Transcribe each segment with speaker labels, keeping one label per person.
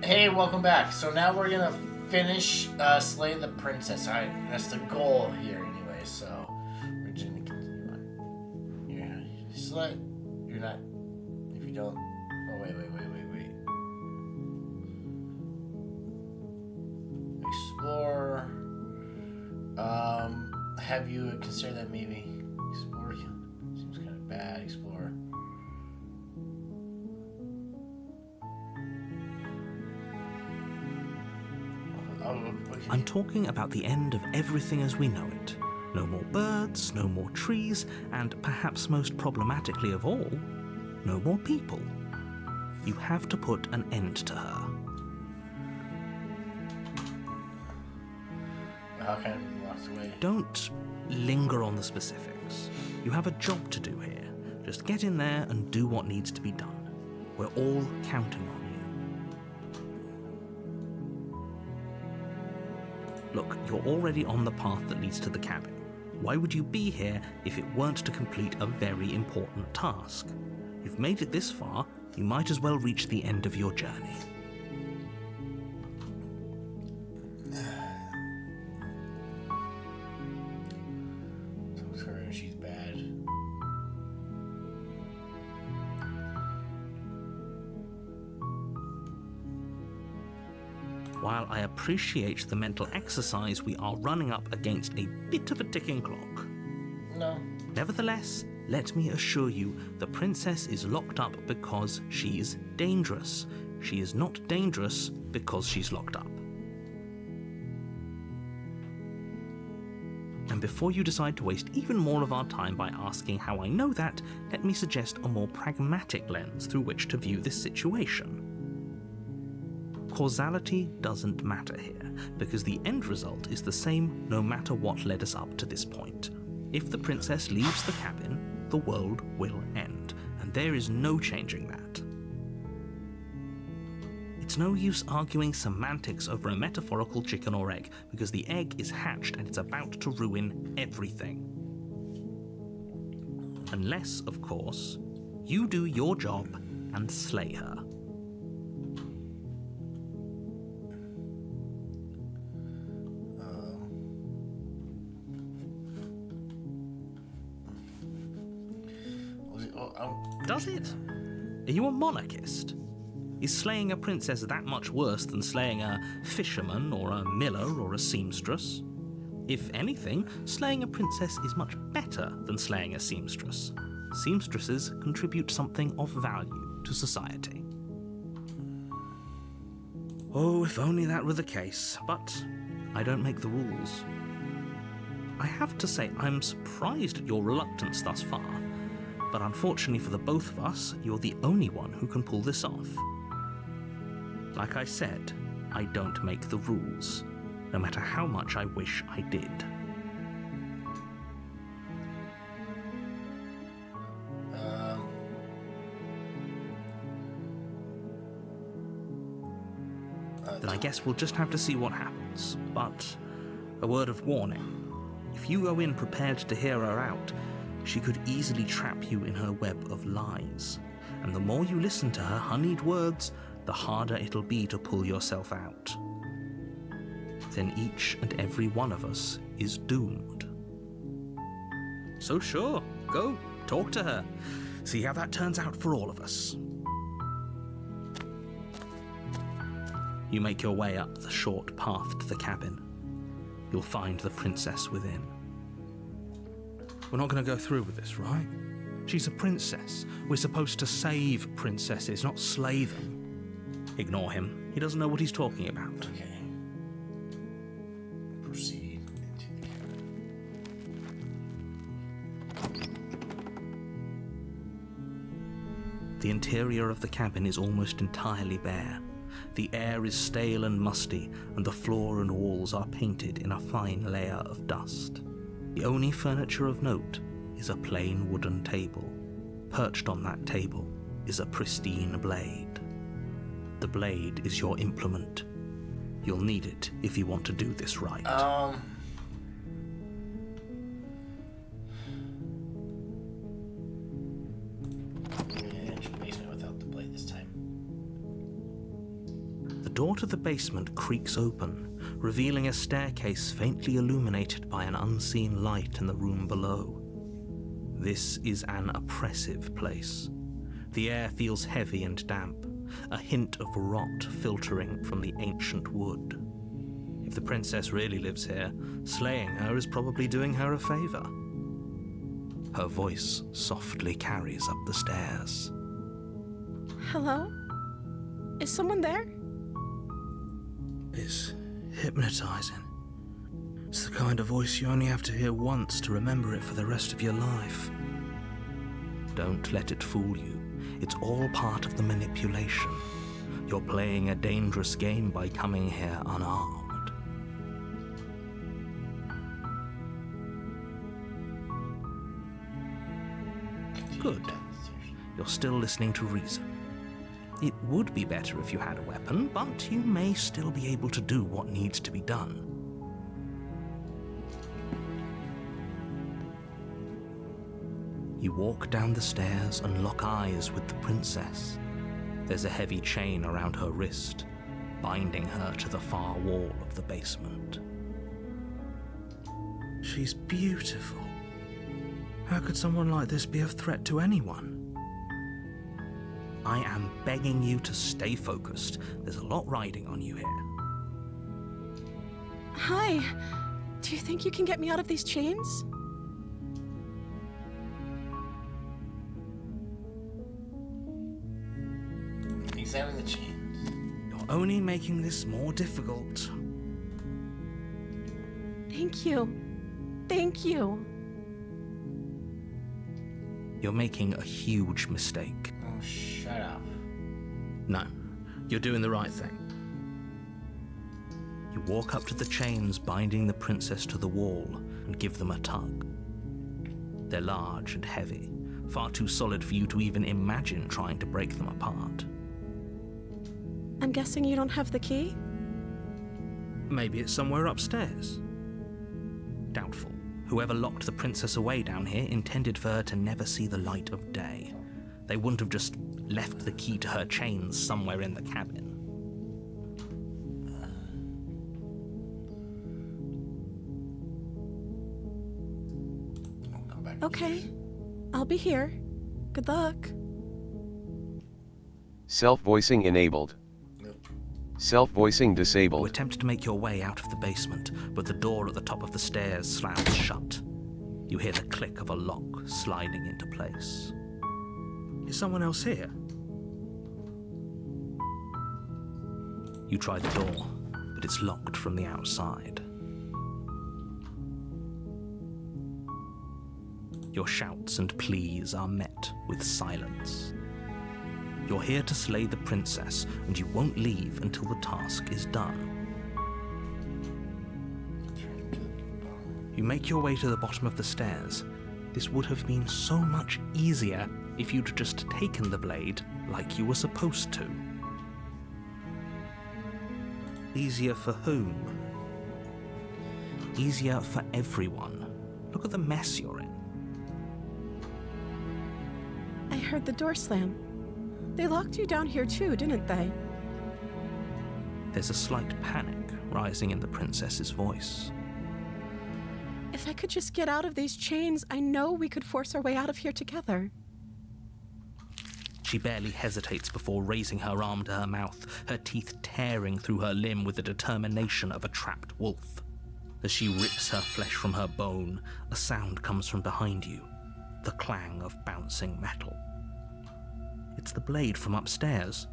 Speaker 1: Hey, welcome back. So now we're gonna finish Slay the Princess. Alright, that's the goal here anyway, so we're just gonna continue on. You're Slay. You're not. If you don't. Oh, wait. Explore. Have you considered that maybe? Explore seems kind of bad. Explore.
Speaker 2: I'm talking about the end of everything as we know it. No more birds, no more trees, and perhaps most problematically of all, no more people. You have to put an end to her.
Speaker 1: How can I be locked away?
Speaker 2: Don't linger on the specifics. You have a job to do here. Just get in there and do what needs to be done. We're all counting on you. Look, you're already on the path that leads to the cabin. Why would you be here if it weren't to complete a very important task? You've made it this far, you might as well reach the end of your journey.
Speaker 1: Talk to her and she's bad.
Speaker 2: While I appreciate the mental exercise, we are running up against a bit of a ticking clock.
Speaker 1: No.
Speaker 2: Nevertheless, let me assure you, the princess is locked up because she's dangerous. She is not dangerous because she's locked up. And before you decide to waste even more of our time by asking how I know that, let me suggest a more pragmatic lens through which to view this situation. Causality doesn't matter here, because the end result is the same no matter what led us up to this point. If the princess leaves the cabin, the world will end, and there is no changing that. It's no use arguing semantics over a metaphorical chicken or egg, because the egg is hatched and it's about to ruin everything. Unless, of course, you do your job and slay her. Does it? Are you a monarchist? Is slaying a princess that much worse than slaying a fisherman or a miller or a seamstress? If anything, slaying a princess is much better than slaying a seamstress. Seamstresses contribute something of value to society. Oh, if only that were the case, but I don't make the rules. I have to say, I'm surprised at your reluctance thus far. But unfortunately for the both of us, you're the only one who can pull this off. Like I said, I don't make the rules, no matter how much I wish I did. Then I guess we'll just have to see what happens. But a word of warning. If you go in prepared to hear her out, she could easily trap you in her web of lies. And the more you listen to her honeyed words, the harder it'll be to pull yourself out. Then each and every one of us is doomed. So sure, go, talk to her. See how that turns out for all of us. You make your way up the short path to the cabin. You'll find the princess within. We're not going to go through with this, right? She's a princess. We're supposed to save princesses, not slay them. Ignore him. He doesn't know what he's talking about.
Speaker 1: Okay. Proceed into the cabin.
Speaker 2: The interior of the cabin is almost entirely bare. The air is stale and musty, and the floor and walls are painted in a fine layer of dust. The only furniture of note is a plain wooden table. Perched on that table is a pristine blade. The blade is your implement. You'll need it if you want to do this right. door to the basement creaks open, revealing a staircase faintly illuminated by an unseen light in the room below. This is an oppressive place. The air feels heavy and damp, a hint of rot filtering from the ancient wood. If the princess really lives here, slaying her is probably doing her a favor. Her voice softly carries up the stairs.
Speaker 3: Hello? Is someone there?
Speaker 2: It's hypnotizing. It's the kind of voice you only have to hear once to remember it for the rest of your life. Don't let it fool you. It's all part of the manipulation. You're playing a dangerous game by coming here unarmed. Good. You're still listening to reason. It would be better if you had a weapon, but you may still be able to do what needs to be done. You walk down the stairs and lock eyes with the princess. There's a heavy chain around her wrist, binding her to the far wall of the basement. She's beautiful. How could someone like this be a threat to anyone? I am begging you to stay focused. There's a lot riding on you here.
Speaker 3: Hi. Do you think you can get me out of these chains?
Speaker 1: Examine the chains.
Speaker 2: You're only making this more difficult.
Speaker 3: Thank you. Thank you.
Speaker 2: You're making a huge mistake.
Speaker 1: Oh, shut up.
Speaker 2: No, you're doing the right thing. You walk up to the chains binding the princess to the wall and give them a tug. They're large and heavy, far too solid for you to even imagine trying to break them apart.
Speaker 3: I'm guessing you don't have the key?
Speaker 2: Maybe it's somewhere upstairs. Doubtful. Whoever locked the princess away down here intended for her to never see the light of day. They wouldn't have just left the key to her chains somewhere in the cabin.
Speaker 1: I'll go back.
Speaker 3: Okay. I'll be here. Good luck.
Speaker 4: Self-voicing enabled.
Speaker 1: Nope.
Speaker 4: Self-voicing
Speaker 2: You
Speaker 4: disabled.
Speaker 2: attempt to make your way out of the basement, but the door at the top of the stairs slams shut. You hear the click of a lock sliding into place. Is someone else here? You try the door, but it's locked from the outside. Your shouts and pleas are met with silence. You're here to slay the princess, and you won't leave until the task is done. You make your way to the bottom of the stairs. This would have been so much easier if you'd just taken the blade like you were supposed to. Easier for whom? Easier for everyone. Look at the mess you're in.
Speaker 3: I heard the door slam. They locked you down here too, didn't they?
Speaker 2: There's a slight panic rising in the princess's voice.
Speaker 3: If I could just get out of these chains, I know we could force our way out of here together.
Speaker 2: She barely hesitates before raising her arm to her mouth, her teeth tearing through her limb with the determination of a trapped wolf. As she rips her flesh from her bone, a sound comes from behind you, the clang of bouncing metal. It's the blade from upstairs.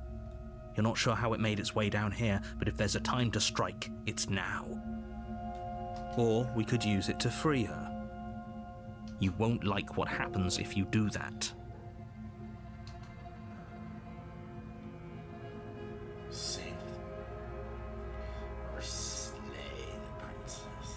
Speaker 2: You're not sure how it made its way down here, but if there's a time to strike, it's now. Or we could use it to free her. You won't like what happens if you do that.
Speaker 1: Save or slay the princess.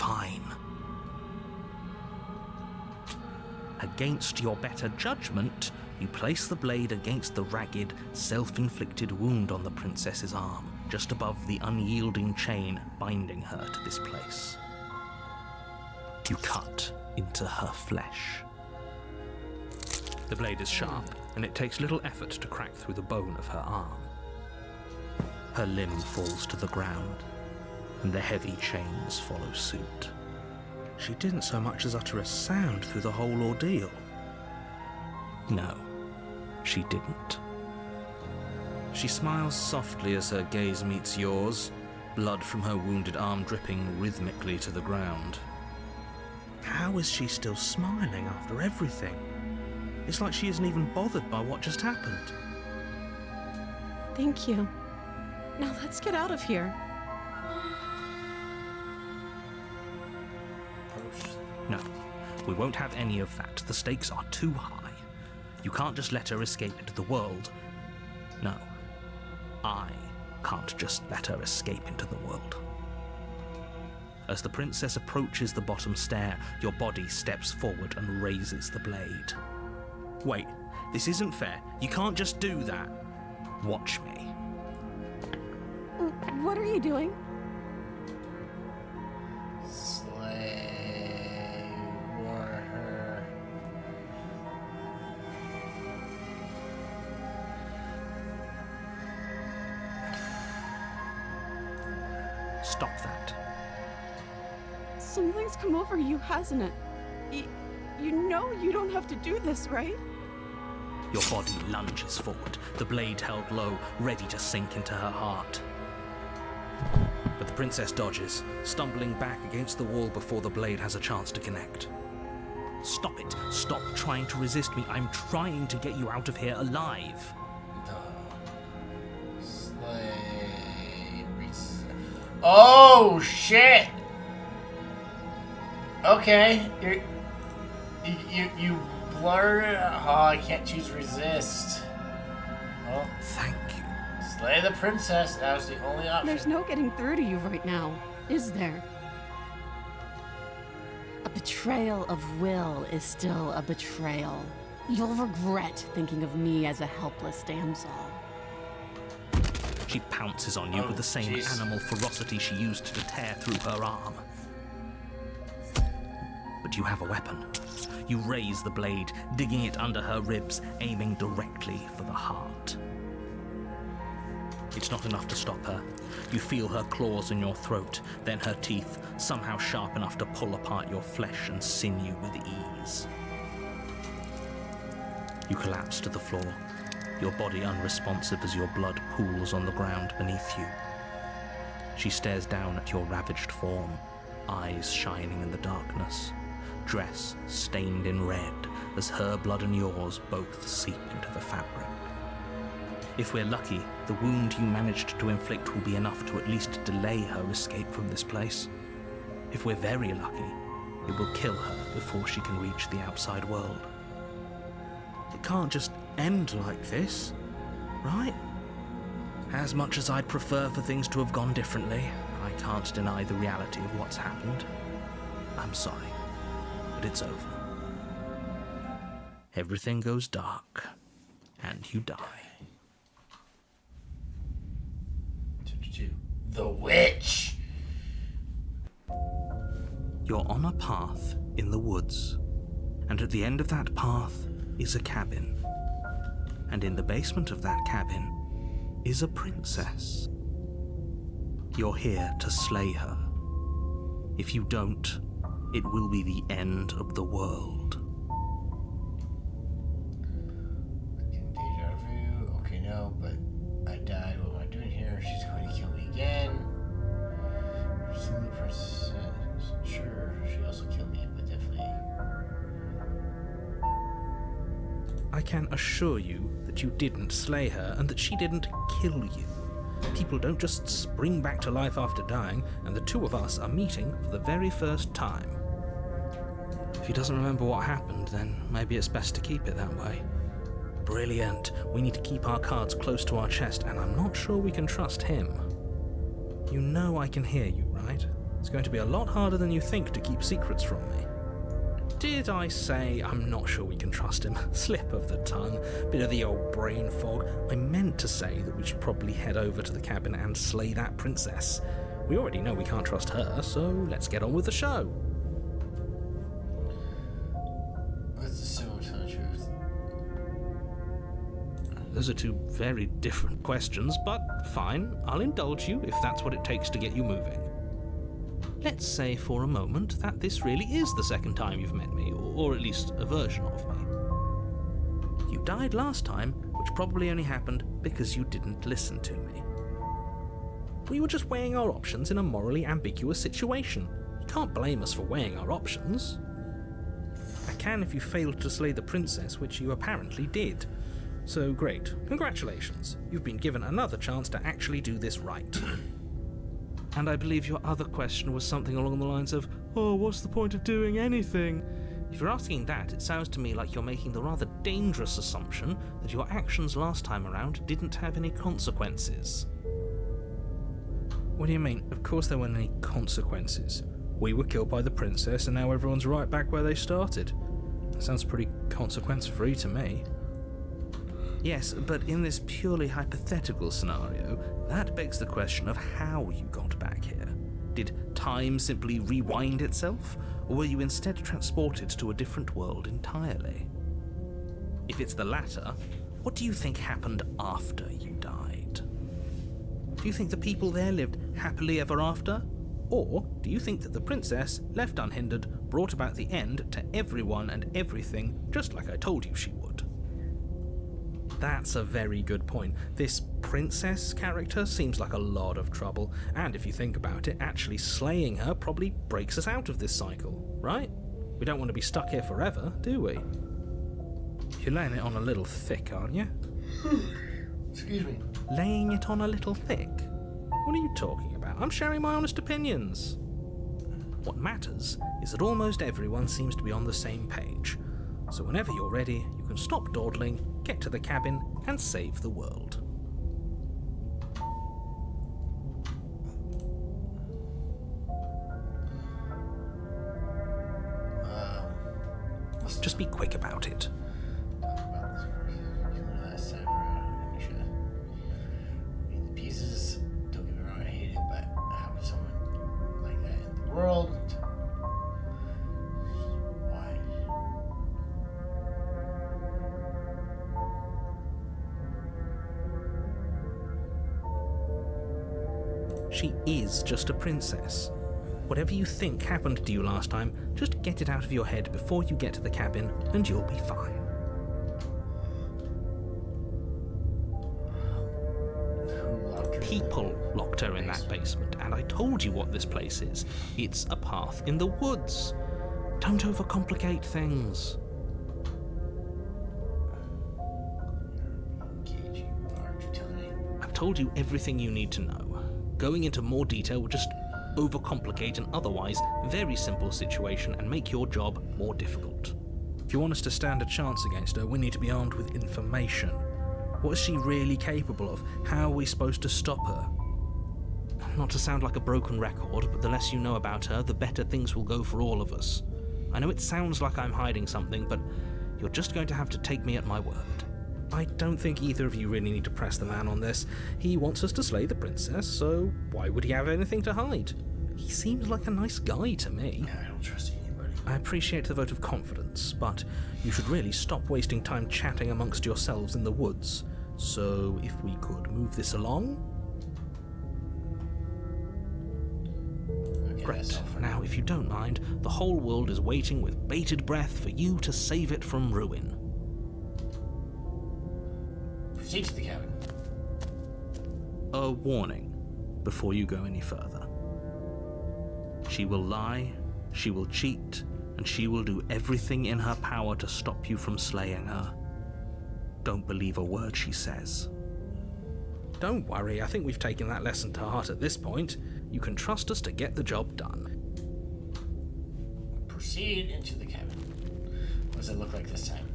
Speaker 2: Fine. Against your better judgment, You place the blade against the ragged, self-inflicted wound on the princess's arm, just above the unyielding chain binding her to this place. You cut into her flesh. The blade is sharp, and it takes little effort to crack through the bone of her arm. Her limb falls to the ground, and the heavy chains follow suit. She didn't so much as utter a sound through the whole ordeal. No, she didn't. She smiles softly as her gaze meets yours, blood from her wounded arm dripping rhythmically to the ground. How is she still smiling after everything? It's like she isn't even bothered by what just happened.
Speaker 3: Thank you. Now let's get out of here.
Speaker 2: No, we won't have any of that. The stakes are too high. You can't just let her escape into the world. No, I can't just let her escape into the world. As the princess approaches the bottom stair, your body steps forward and raises the blade. Wait, this isn't fair. You can't just do that. Watch me.
Speaker 3: What are you doing?
Speaker 1: Slay her.
Speaker 2: Stop that.
Speaker 3: Something's come over you, hasn't it? You know you don't have to do this, right?
Speaker 2: Your body lunges forward, the blade held low, ready to sink into her heart. But the princess dodges, stumbling back against the wall before the blade has a chance to connect. Stop it. Stop trying to resist me. I'm trying to get you out of here alive.
Speaker 1: Slay. Oh, shit! Okay, you blur. Oh, I can't choose resist. Well,
Speaker 2: Thank you.
Speaker 1: slay the princess. That was the only option.
Speaker 3: There's no getting through to you right now, is there? A betrayal of will is still a betrayal. You'll regret thinking of me as a helpless damsel.
Speaker 2: She pounces on you with the same animal ferocity she used to tear through her arm. But you have a weapon. You raise the blade, digging it under her ribs, aiming directly for the heart. It's not enough to stop her. You feel her claws in your throat, then her teeth, somehow sharp enough to pull apart your flesh and sinew with ease. You collapse to the floor, your body unresponsive as your blood pools on the ground beneath you. She stares down at your ravaged form, eyes shining in the darkness, dress stained in red as her blood and yours both seep into the fabric. If we're lucky, the wound you managed to inflict will be enough to at least delay her escape from this place. If we're very lucky, it will kill her before she can reach the outside world. It can't just end like this, right? As much as I'd prefer for things to have gone differently, I can't deny the reality of what's happened. I'm sorry, but it's over. Everything goes dark, and you die.
Speaker 1: The witch!
Speaker 2: You're on a path in the woods, and at the end of that path is a cabin. And in the basement of that cabin is a princess. You're here to slay her. If you don't, it will be the end of the world.
Speaker 1: Deja vu. Okay, no, but I died. What am I doing here? She's going to kill me again. Sing the princess. Sure, she also killed me, but definitely.
Speaker 2: I can assure you that you didn't slay her and that she didn't kill you. People don't just spring back to life after dying, and the two of us are meeting for the very first time. If he doesn't remember what happened, then maybe it's best to keep it that way. Brilliant. We need to keep our cards close to our chest, and I'm not sure we can trust him. You know I can hear you, right? It's going to be a lot harder than you think to keep secrets from me. did I say I'm not sure we can trust him? Slip of the tongue, bit of the old brain fog. I meant to say that we should probably head over to the cabin and slay that princess. We already know we can't trust her, so let's get on with the show.
Speaker 1: Let's assume it's the truth.
Speaker 2: Those are two very different questions, but fine, I'll indulge you if that's what it takes to get you moving. Let's say for a moment that this really is the second time you've met me, or at least a version of me. You died last time, which probably only happened because you didn't listen to me. We were just weighing our options in a morally ambiguous situation. You can't blame us for weighing our options. I can if you failed to slay the princess, which you apparently did. So great, congratulations. You've been given another chance to actually do this right. And I believe your other question was something along the lines of, oh, what's the point of doing anything? If you're asking that, it sounds to me like you're making the rather dangerous assumption that your actions last time around didn't have any consequences. What do you mean? Of course there weren't any consequences. We were killed by the princess and now everyone's right back where they started. That sounds pretty consequence-free to me. Yes, but in this purely hypothetical scenario, that begs the question of how you got back here. Did time simply rewind itself, or were you instead transported to a different world entirely? If it's the latter, what do you think happened after you died? Do you think the people there lived happily ever after? Or do you think that the princess, left unhindered, brought about the end to everyone and everything, just like I told you she would? That's a very good point. This princess character seems like a lot of trouble, and if you think about it, actually slaying her probably breaks us out of this cycle, right? We don't want to be stuck here forever, do we? You're laying it on a little thick, aren't you?
Speaker 1: Excuse me.
Speaker 2: Laying it on a little thick? What are you talking about? I'm sharing my honest opinions. What matters is that almost everyone seems to be on the same page. So whenever you're ready, you can stop dawdling, get to the cabin, and save the world. Just be quick about it.
Speaker 1: Talk about this first. You were last time around. You should read the pieces. Don't get me wrong, I hate it, but having someone like that in the world. Why?
Speaker 2: She is just a princess. Whatever you think happened to you last time, just get it out of your head before you get to the cabin, and you'll be fine.
Speaker 1: Who locked her?
Speaker 2: People locked her in that basement, and I told you what this place is. It's a path in the woods. Don't overcomplicate things.
Speaker 1: Cage, aren't you telling me?
Speaker 2: I've told you everything you need to know. Going into more detail would just overcomplicate an otherwise very simple situation and make your job more difficult. If you want us to stand a chance against her, we need to be armed with information. What is she really capable of? How are we supposed to stop her? Not to sound like a broken record, but the less you know about her, the better things will go for all of us. I know it sounds like I'm hiding something, but you're just going to have to take me at my word. I don't think either of you really need to press the man on this. He wants us to slay the princess, so why would he have anything to hide? He seems like a nice guy to me.
Speaker 1: I don't trust anybody.
Speaker 2: I appreciate the vote of confidence, but you should really stop wasting time chatting amongst yourselves in the woods. So if we could move this along?
Speaker 1: Okay,
Speaker 2: Great.
Speaker 1: that's all for
Speaker 2: Now, if you don't mind, the whole world is waiting with bated breath for you to save it from ruin.
Speaker 1: Proceed to the cabin.
Speaker 2: A warning before you go any further. She will lie, she will cheat, and she will do everything in her power to stop you from slaying her. Don't believe a word she says. Don't worry, I think we've taken that lesson to heart at this point. You can trust us to get the job done.
Speaker 1: Proceed into the cabin. What does it look like this time?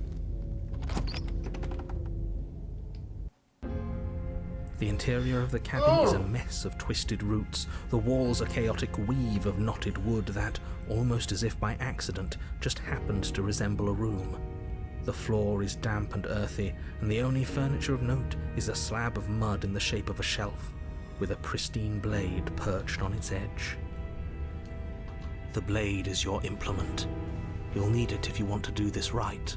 Speaker 2: The interior of the cabin is a mess of twisted roots. The walls a chaotic weave of knotted wood that, almost as if by accident, just happens to resemble a room. The floor is damp and earthy, and the only furniture of note is a slab of mud in the shape of a shelf, with a pristine blade perched on its edge. The blade is your implement. You'll need it if you want to do this right.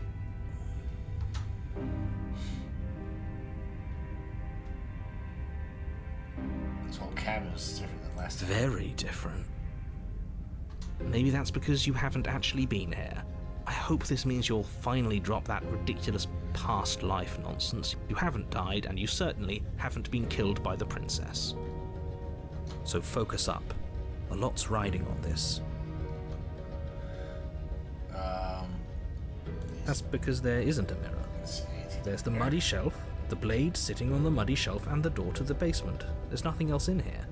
Speaker 1: This whole cabin is different than last time.
Speaker 2: Very different. Maybe that's because you haven't actually been here. I hope this means you'll finally drop that ridiculous past life nonsense. You haven't died, and you certainly haven't been killed by the princess. So focus up. A lot's riding on this. That's because there isn't a mirror. There's the muddy shelf, the blade sitting on the muddy shelf, and the door to the basement. There's nothing else in here.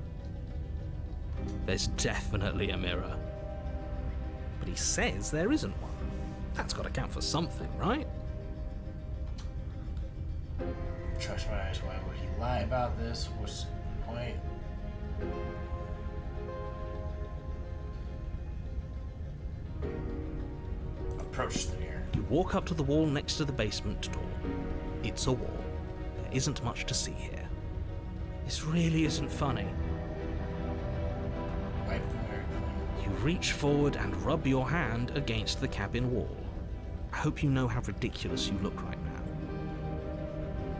Speaker 2: There's definitely a mirror. But he says there isn't one. That's got to count for something, right?
Speaker 1: Trust my eyes. Why would he lie about this? What's the point? Approach the mirror.
Speaker 2: You walk up to the wall next to the basement door. It's a wall. There isn't much to see here. This really isn't funny.
Speaker 1: Wipe the mirror clean.
Speaker 2: You reach forward and rub your hand against the cabin wall. I hope you know how ridiculous you look right now.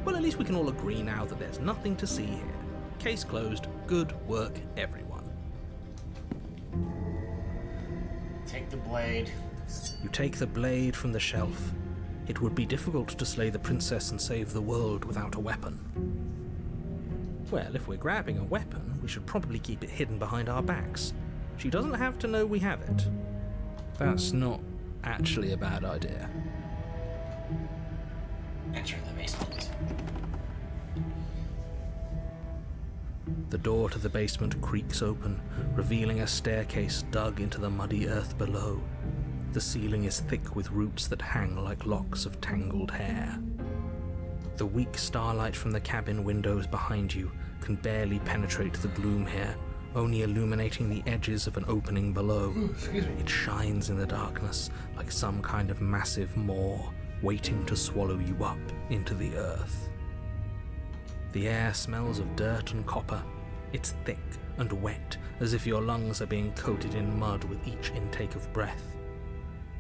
Speaker 2: Well, at least we can all agree now that there's nothing to see here. Case closed. Good work, everyone.
Speaker 1: Take the blade.
Speaker 2: You take the blade from the shelf. It would be difficult to slay the princess and save the world without a weapon. Well, if we're grabbing a weapon, we should probably keep it hidden behind our backs. She doesn't have to know we have it. That's not actually a bad idea.
Speaker 1: Enter the basement.
Speaker 2: The door to the basement creaks open, revealing a staircase dug into the muddy earth below. The ceiling is thick with roots that hang like locks of tangled hair. The weak starlight from the cabin windows behind you can barely penetrate the gloom here, only illuminating the edges of an opening below. It shines in the darkness like some kind of massive maw waiting to swallow you up into the earth. The air smells of dirt and copper. It's thick and wet, as if your lungs are being coated in mud with each intake of breath.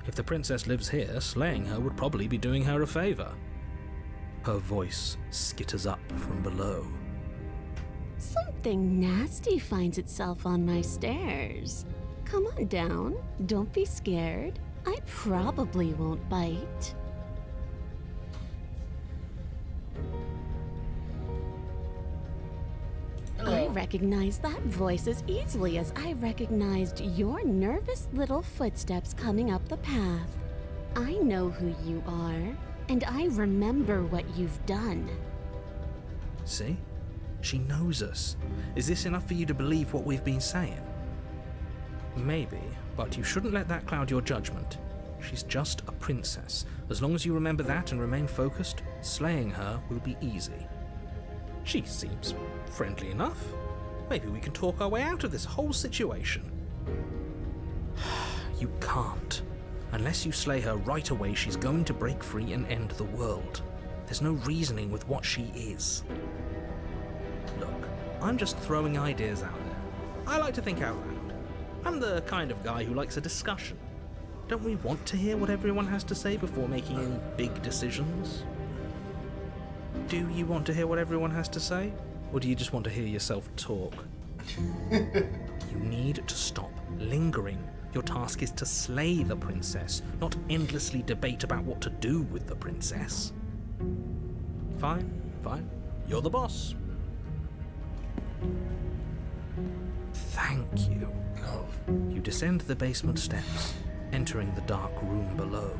Speaker 2: If the princess lives here, slaying her would probably be doing her a favor. Her voice skitters up from below.
Speaker 3: Something nasty finds itself on my stairs. Come on down. Don't be scared. I probably won't bite. I recognize that voice as easily as I recognized your nervous little footsteps coming up the path. I know who you are, and I remember what you've done.
Speaker 2: See? She knows us. Is this enough for you to believe what we've been saying? Maybe, but you shouldn't let that cloud your judgment. She's just a princess. As long as you remember that and remain focused, slaying her will be easy. She seems friendly enough. Maybe we can talk our way out of this whole situation. You can't. Unless you slay her right away, she's going to break free and end the world. There's no reasoning with what she is. Look, I'm just throwing ideas out there. I like to think out loud. I'm the kind of guy who likes a discussion. Don't we want to hear what everyone has to say before making any big decisions? Do you want to hear what everyone has to say? Or do you just want to hear yourself talk? You need to stop lingering. Your task is to slay the princess, not endlessly debate about what to do with the princess. Fine, fine. You're the boss. Thank you.
Speaker 1: No.
Speaker 2: You descend the basement steps, entering the dark room below.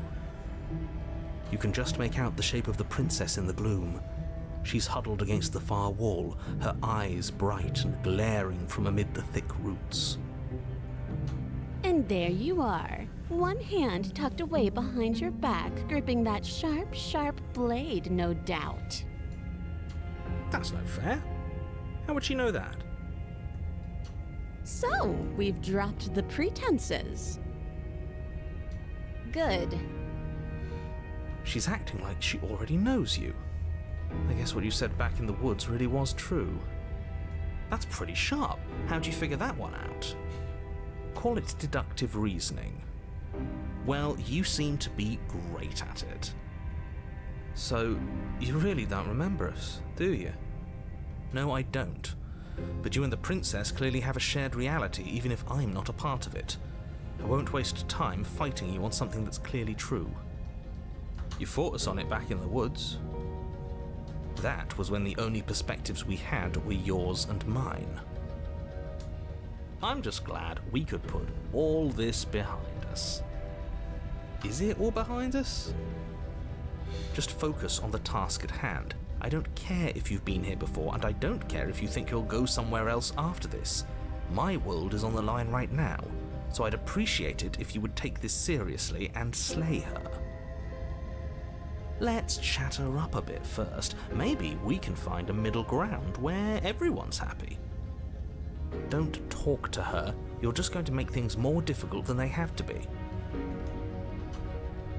Speaker 2: You can just make out the shape of the princess in the gloom. She's huddled against the far wall, her eyes bright and glaring from amid the thick roots.
Speaker 3: And there you are, one hand tucked away behind your back, gripping that sharp, sharp blade, no doubt.
Speaker 2: That's no fair. How would she know that?
Speaker 3: So, we've dropped the pretenses. Good.
Speaker 2: She's acting like she already knows you. I guess what you said back in the woods really was true. That's pretty sharp. How'd you figure that one out? Call it deductive reasoning. Well, you seem to be great at it. So, you really don't remember us, do you? No, I don't. But you and the princess clearly have a shared reality, even if I'm not a part of it. I won't waste time fighting you on something that's clearly true. You fought us on it back in the woods. That was when the only perspectives we had were yours and mine. I'm just glad we could put all this behind us. Is it all behind us? Just focus on the task at hand. I don't care if you've been here before, and I don't care if you think you'll go somewhere else after this. My world is on the line right now, so I'd appreciate it if you would take this seriously and slay her. Let's chat her up a bit first. Maybe we can find a middle ground where everyone's happy. Don't talk to her. You're just going to make things more difficult than they have to be.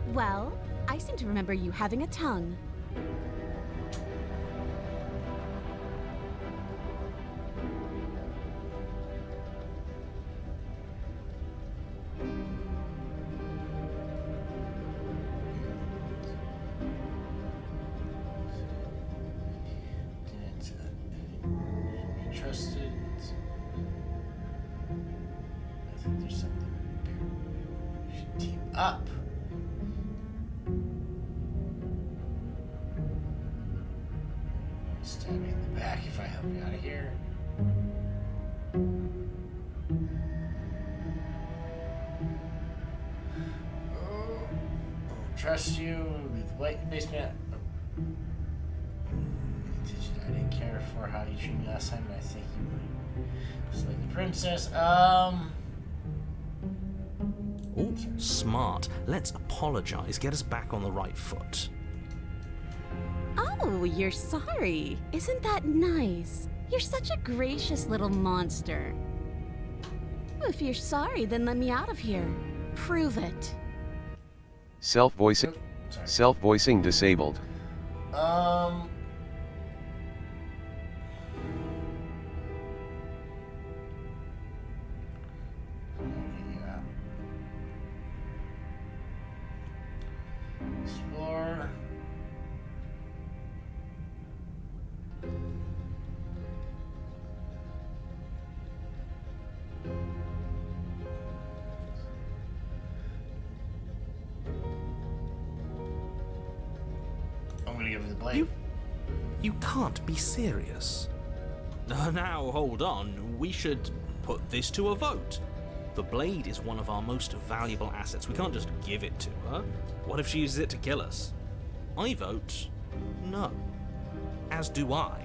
Speaker 3: Well, I seem to remember you having a tongue.
Speaker 1: Trusted. I think there's something there. We should team up. Stab me in the back if I help you out of here. Trust you with white basement. I didn't care for how you treated me last time, but I think you would. Slay the princess.
Speaker 2: Ooh, smart. Let's apologize. Get us back on the right foot.
Speaker 3: Oh, you're sorry. Isn't that nice? You're such a gracious little monster. If you're sorry, then let me out of here. Prove it.
Speaker 4: Self-voicing.
Speaker 1: Sorry.
Speaker 4: Self-voicing disabled.
Speaker 1: Explore. I'm gonna give her the blade.
Speaker 2: You can't be serious. Now, hold on. We should put this to a vote. The blade is one of our most valuable assets. We can't just give it to her. What if she uses it to kill us? I vote no. As do I.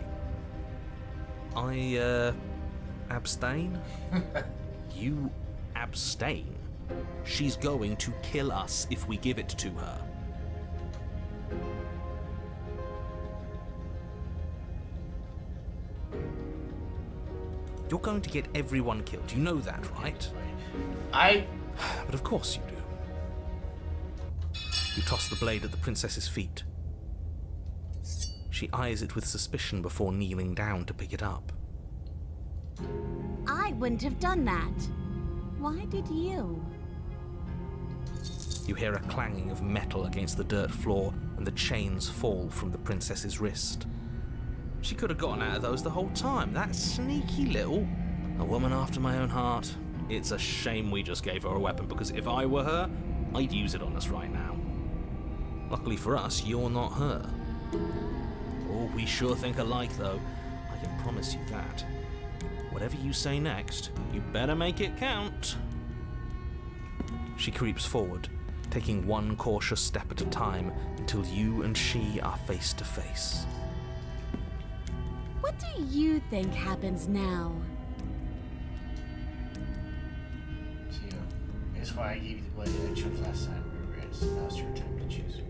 Speaker 2: Abstain? You abstain? She's going to kill us if we give it to her. You're going to get everyone killed. You know that, right? But of course you do. You toss the blade at the princess's feet. She eyes it with suspicion before kneeling down to pick it up.
Speaker 3: I wouldn't have done that. Why did you?
Speaker 2: You hear a clanging of metal against the dirt floor, and the chains fall from the princess's wrist. She could have gotten out of those the whole time. That sneaky little... A woman after my own heart. It's a shame we just gave her a weapon, because if I were her, I'd use it on us right now. Luckily for us, you're not her. Oh, we sure think alike, though. I can promise you that. Whatever you say next, you better make it count. She creeps forward, taking one cautious step at a time until you and she are face to face.
Speaker 3: What do you think happens now?
Speaker 1: See, that's why I gave you the blade I chose last time. Now it's your time to choose.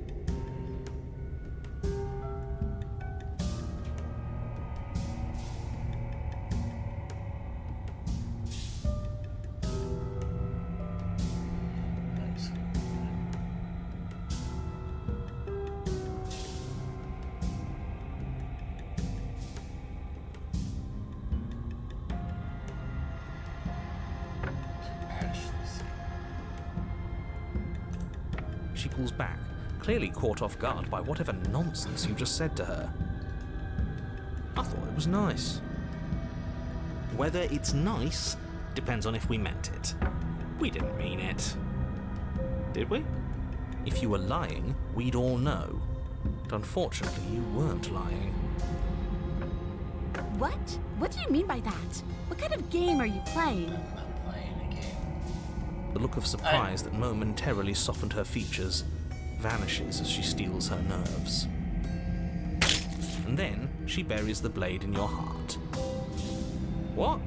Speaker 2: she pulls back, clearly caught off guard by whatever nonsense you just said to her. I thought it was nice. Whether it's nice depends on if we meant it. We didn't mean it. Did we? If you were lying, we'd all know. But unfortunately, you weren't lying.
Speaker 3: What? What do you mean by that? What kind of game are you playing?
Speaker 1: I'm not playing a game.
Speaker 2: The look of surprise that momentarily softened her features vanishes as she steals her nerves. And then she buries the blade in your heart. What?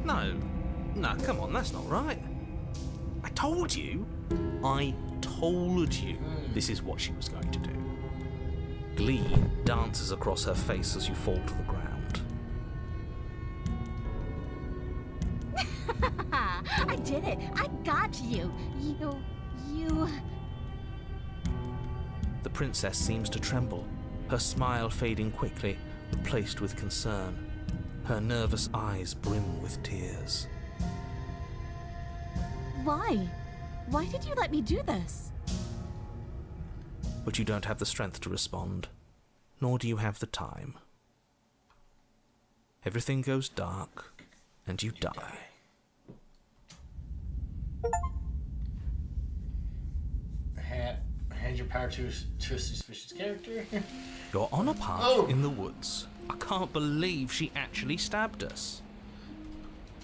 Speaker 2: No, come on, that's not right. I told you this is what she was going to do. Glee dances across her face as you fall to the ground.
Speaker 3: I did it! I got you! You...
Speaker 2: The princess seems to tremble, her smile fading quickly, replaced with concern. Her nervous eyes brim with tears.
Speaker 3: Why? Why did you let me do this?
Speaker 2: But you don't have the strength to respond, nor do you have the time. Everything goes dark, and you die.
Speaker 1: Hand your power to a suspicious character.
Speaker 2: You're on a path in the woods. I can't believe she actually stabbed us.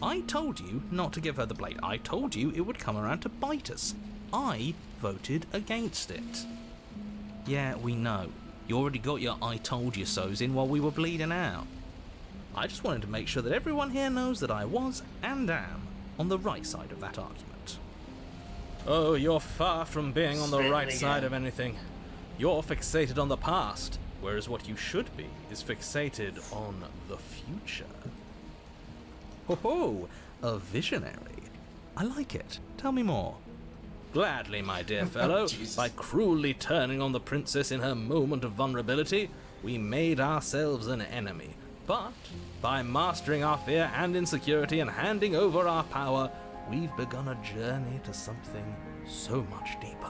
Speaker 2: I told you not to give her the blade. I told you it would come around to bite us. I voted against it. Yeah, we know. You already got your I told you so's in while we were bleeding out. I just wanted to make sure that everyone here knows that I was and am on the right side of that argument. Oh, you're far from being on the right side of anything. You're fixated on the past, whereas what you should be is fixated on the future. Ho-ho, a visionary. I like it. Tell me more. Gladly, my dear fellow. By cruelly turning on the princess in her moment of vulnerability, we made ourselves an enemy. But by mastering our fear and insecurity and handing over our power, we've begun a journey to something so much deeper.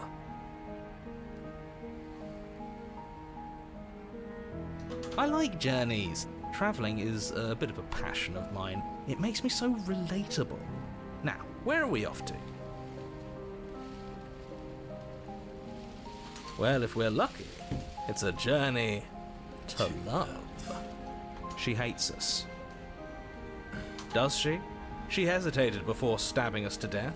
Speaker 2: I like journeys. Travelling is a bit of a passion of mine. It makes me so relatable. Now, where are we off to? Well, if we're lucky, it's a journey to love. She hates us. Does she? She hesitated before stabbing us to death.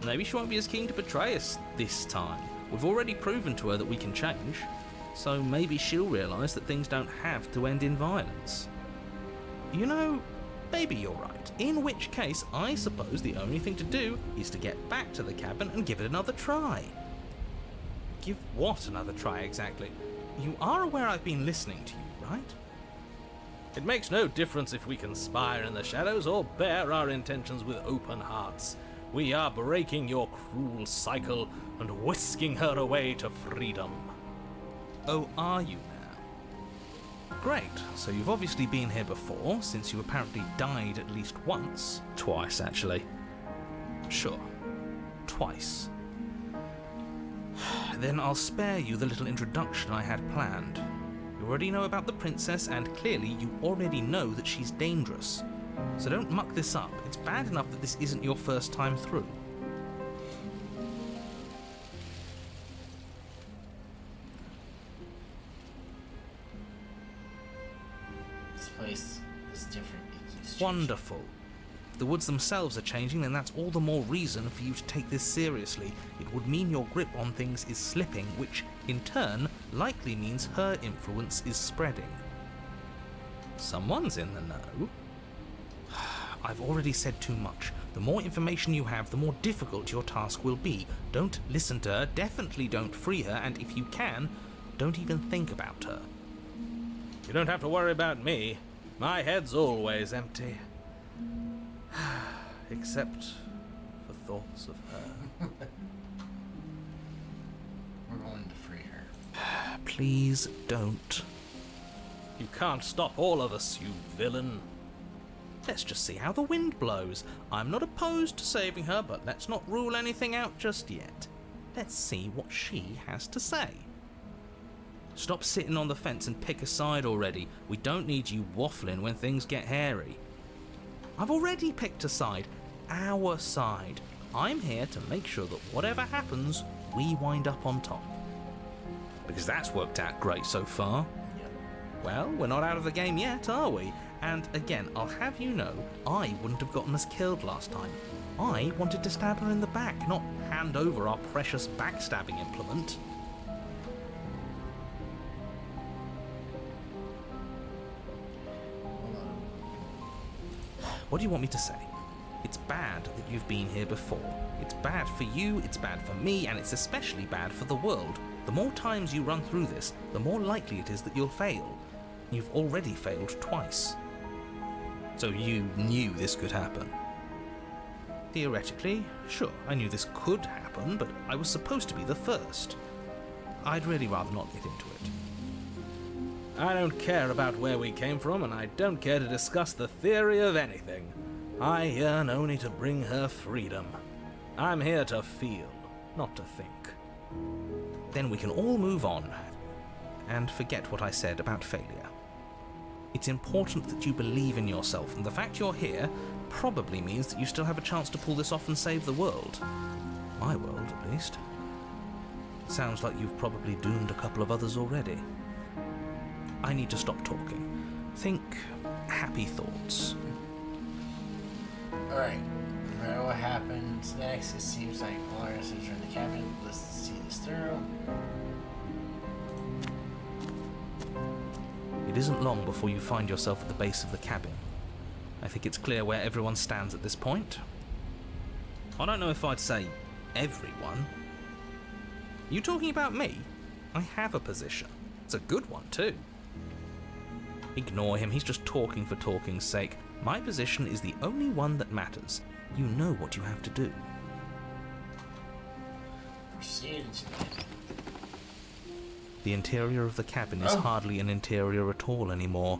Speaker 2: Maybe she won't be as keen to betray us this time. We've already proven to her that we can change. So maybe she'll realise that things don't have to end in violence. You know, maybe you're right. In which case, I suppose the only thing to do is to get back to the cabin and give it another try. Give what another try exactly? You are aware I've been listening to you, right? It makes no difference if we conspire in the shadows or bear our intentions with open hearts. We are breaking your cruel cycle and whisking her away to freedom. Oh, are you now? Great, so you've obviously been here before, since you apparently died at least once. Twice, actually. Sure. Twice. Then I'll spare you the little introduction I had planned. You already know about the princess, and clearly you already know that she's dangerous. So don't muck this up. It's bad enough that this isn't your first time through.
Speaker 1: This place is different. It keeps changing.
Speaker 2: Wonderful. If the woods themselves are changing, then that's all the more reason for you to take this seriously. It would mean your grip on things is slipping, which, in turn, likely means her influence is spreading. Someone's in the know. I've already said too much. The more information you have, the more difficult your task will be. Don't listen to her, definitely don't free her, and if you can, don't even think about her. You don't have to worry about me. My head's always empty. Except for thoughts of her.
Speaker 1: We're going to free her.
Speaker 2: Please don't. You can't stop all of us, you villain. Let's just see how the wind blows. I'm not opposed to saving her, but let's not rule anything out just yet. Let's see what she has to say. Stop sitting on the fence and pick a side already. We don't need you waffling when things get hairy. I've already picked a side. Our side. I'm here to make sure that whatever happens, we wind up on top. Because that's worked out great so far. Well, we're not out of the game yet, are we? And again, I'll have you know, I wouldn't have gotten us killed last time. I wanted to stab her in the back, not hand over our precious backstabbing implement. What do you want me to say? It's bad that you've been here before. It's bad for you, it's bad for me, and it's especially bad for the world. The more times you run through this, the more likely it is that you'll fail. You've already failed twice. So you knew this could happen? Theoretically, sure, I knew this could happen, but I was supposed to be the first. I'd really rather not get into it. I don't care about where we came from, and I don't care to discuss the theory of anything. I yearn only to bring her freedom. I'm here to feel, not to think. Then we can all move on, and forget what I said about failure. It's important that you believe in yourself, and the fact you're here probably means that you still have a chance to pull this off and save the world. My world, at least. Sounds like you've probably doomed a couple of others already. I need to stop talking. Think happy thoughts.
Speaker 1: Alright, no matter what happens next, it seems like all our answers are in the cabin. Let's see this through.
Speaker 2: It isn't long before you find yourself at the base of the cabin. I think it's clear where everyone stands at this point. I don't know if I'd say everyone. You talking about me? I have a position. It's a good one, too. Ignore him, he's just talking for talking's sake. My position is the only one that matters. You know what you have to do.
Speaker 1: Proceed into it.
Speaker 2: The interior of the cabin is hardly an interior at all anymore.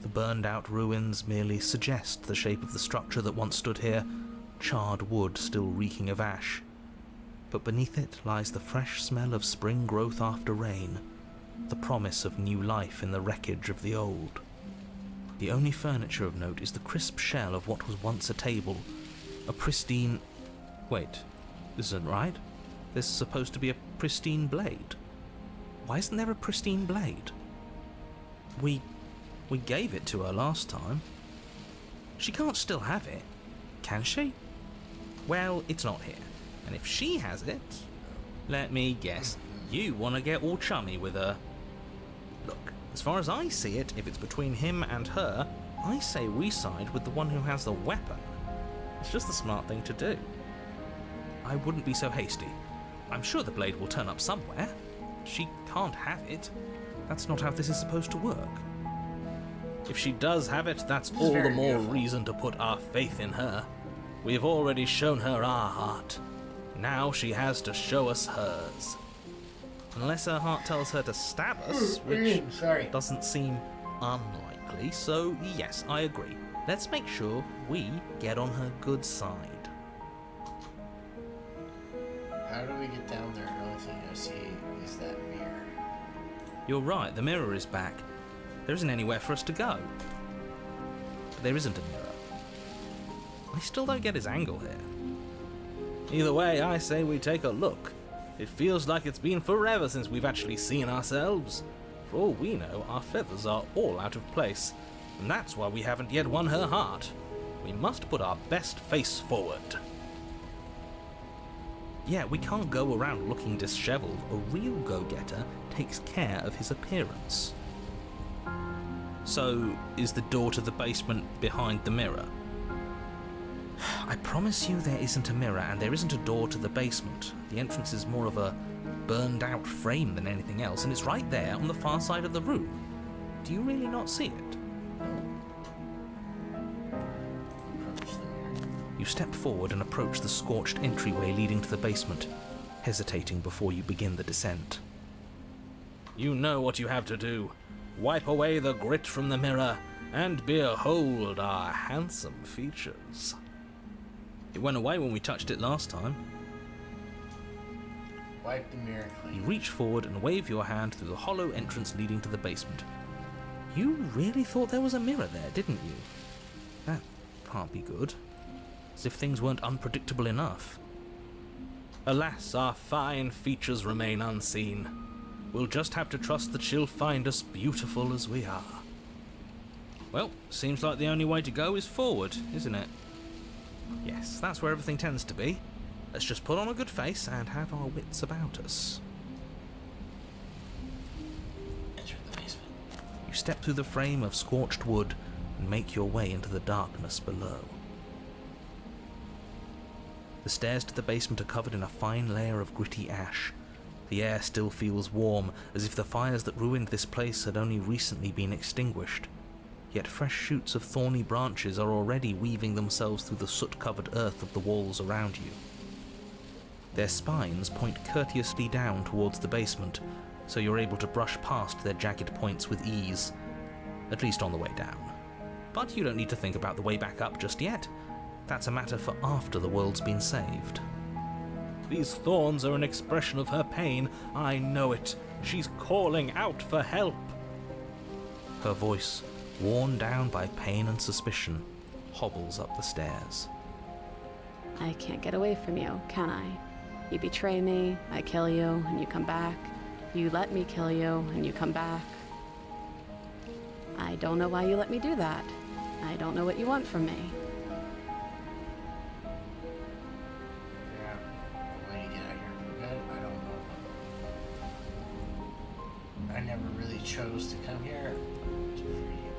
Speaker 2: The burned-out ruins merely suggest the shape of the structure that once stood here, charred wood still reeking of ash. But beneath it lies the fresh smell of spring growth after rain, the promise of new life in the wreckage of the old. The only furniture of note is the crisp shell of what was once a table, a pristine... Wait, this isn't right. There's supposed to be a pristine blade. Why isn't there a pristine blade? We gave it to her last time. She can't still have it, can she? Well, it's not here. And if she has it, let me guess, you want to get all chummy with her. Look, as far as I see it, if it's between him and her, I say we side with the one who has the weapon. It's just the smart thing to do. I wouldn't be so hasty. I'm sure the blade will turn up somewhere. She can't have it. That's not how this is supposed to work. If she does have it, that's all the more reason to put our faith in her. We've already shown her our heart. Now she has to show us hers. Unless her heart tells her to stab us, which doesn't seem unlikely, so yes, I agree. Let's make sure we get on her good side.
Speaker 1: How do we get down there? The only thing I see is that mirror.
Speaker 2: You're right, the mirror is back. There isn't anywhere for us to go. But there isn't a mirror. I still don't get his angle here. Either way, I say we take a look. It feels like it's been forever since we've actually seen ourselves. For all we know, our feathers are all out of place, and that's why we haven't yet won her heart. We must put our best face forward. Yeah, we can't go around looking disheveled. A real go-getter takes care of his appearance. So, is the door to the basement behind the mirror? I promise you there isn't a mirror, and there isn't a door to the basement. The entrance is more of a burned-out frame than anything else, and it's right there on the far side of the room. Do you really not see it? You step forward and approach the scorched entryway leading to the basement, hesitating before you begin the descent. You know what you have to do. Wipe away the grit from the mirror, and behold our handsome features. It went away when we touched it last time.
Speaker 1: Wipe the mirror
Speaker 2: You
Speaker 1: clean.
Speaker 2: reach forward and wave your hand through the hollow entrance leading to the basement. You really thought there was a mirror there, didn't you? That can't be good. As if things weren't unpredictable enough. Alas, our fine features remain unseen. We'll just have to trust that she'll find us beautiful as we are. Well, seems like the only way to go is forward, isn't it? Yes, that's where everything tends to be. Let's just put on a good face and have our wits about us.
Speaker 1: Enter the basement.
Speaker 2: You step through the frame of scorched wood and make your way into the darkness below. The stairs to the basement are covered in a fine layer of gritty ash. The air still feels warm, as if the fires that ruined this place had only recently been extinguished. Yet fresh shoots of thorny branches are already weaving themselves through the soot-covered earth of the walls around you. Their spines point courteously down towards the basement, so you're able to brush past their jagged points with ease, at least on the way down. But you don't need to think about the way back up just yet. That's a matter for after the world's been saved. These thorns are an expression of her pain. I know it. She's calling out for help. Her voice, worn down by pain and suspicion, hobbles up the stairs.
Speaker 3: I can't get away from you, can I? You betray me, I kill you, and you come back. You let me kill you, and you come back. I don't know why you let me do that. I don't know what you want from me.
Speaker 1: Yeah. A way to get out of here for good? I don't know. I never really chose to come here to free you.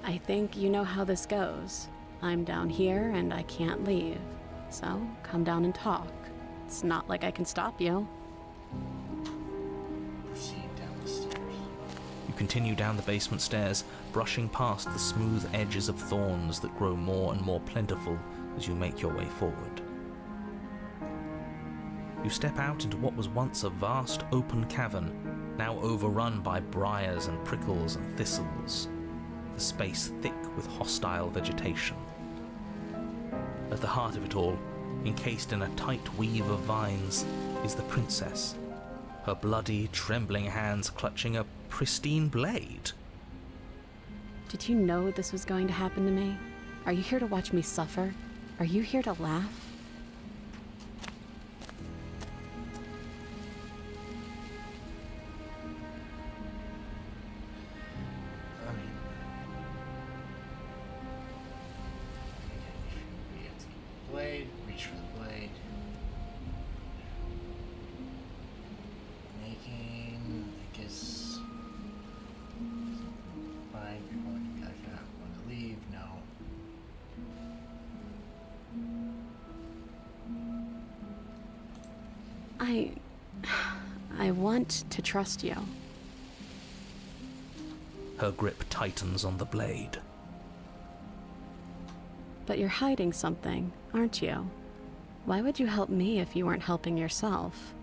Speaker 3: I think you know how this goes. I'm down here and I can't leave. So, come down and talk. It's not like I can stop you.
Speaker 1: Proceed down the stairs.
Speaker 2: You continue down the basement stairs, brushing past the smooth edges of thorns that grow more and more plentiful as you make your way forward. You step out into what was once a vast open cavern, now overrun by briars and prickles and thistles, the space thick with hostile vegetation. At the heart of it all, encased in a tight weave of vines, is the princess, her bloody, trembling hands clutching a pristine blade.
Speaker 3: Did you know this was going to happen to me? Are you here to watch me suffer? Are you here to laugh?
Speaker 1: I mean, we have to get the blade, reach for the blade. Making, I guess, fine, people want to be like that, want to leave, no.
Speaker 3: I want to trust you.
Speaker 2: Her grip tightens on the blade.
Speaker 3: But you're hiding something, aren't you? Why would you help me if you weren't helping yourself?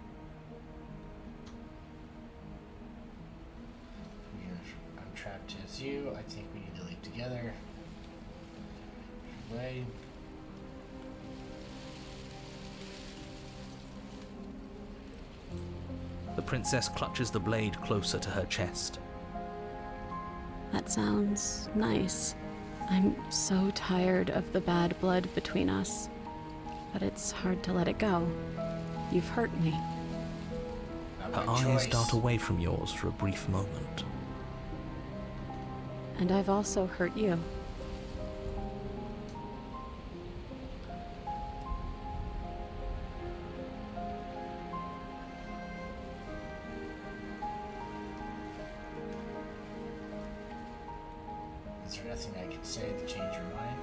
Speaker 1: I'm trapped as you. I think we need to leave together. Blade.
Speaker 2: The princess clutches the blade closer to her chest.
Speaker 3: That sounds nice. I'm so tired of the bad blood between us. But it's hard to let it go. You've hurt me.
Speaker 1: Not
Speaker 2: Her
Speaker 1: my
Speaker 2: eyes
Speaker 1: choice.
Speaker 2: dart away from yours for a brief moment.
Speaker 3: And I've also hurt you.
Speaker 1: Is there nothing I can say to change your mind?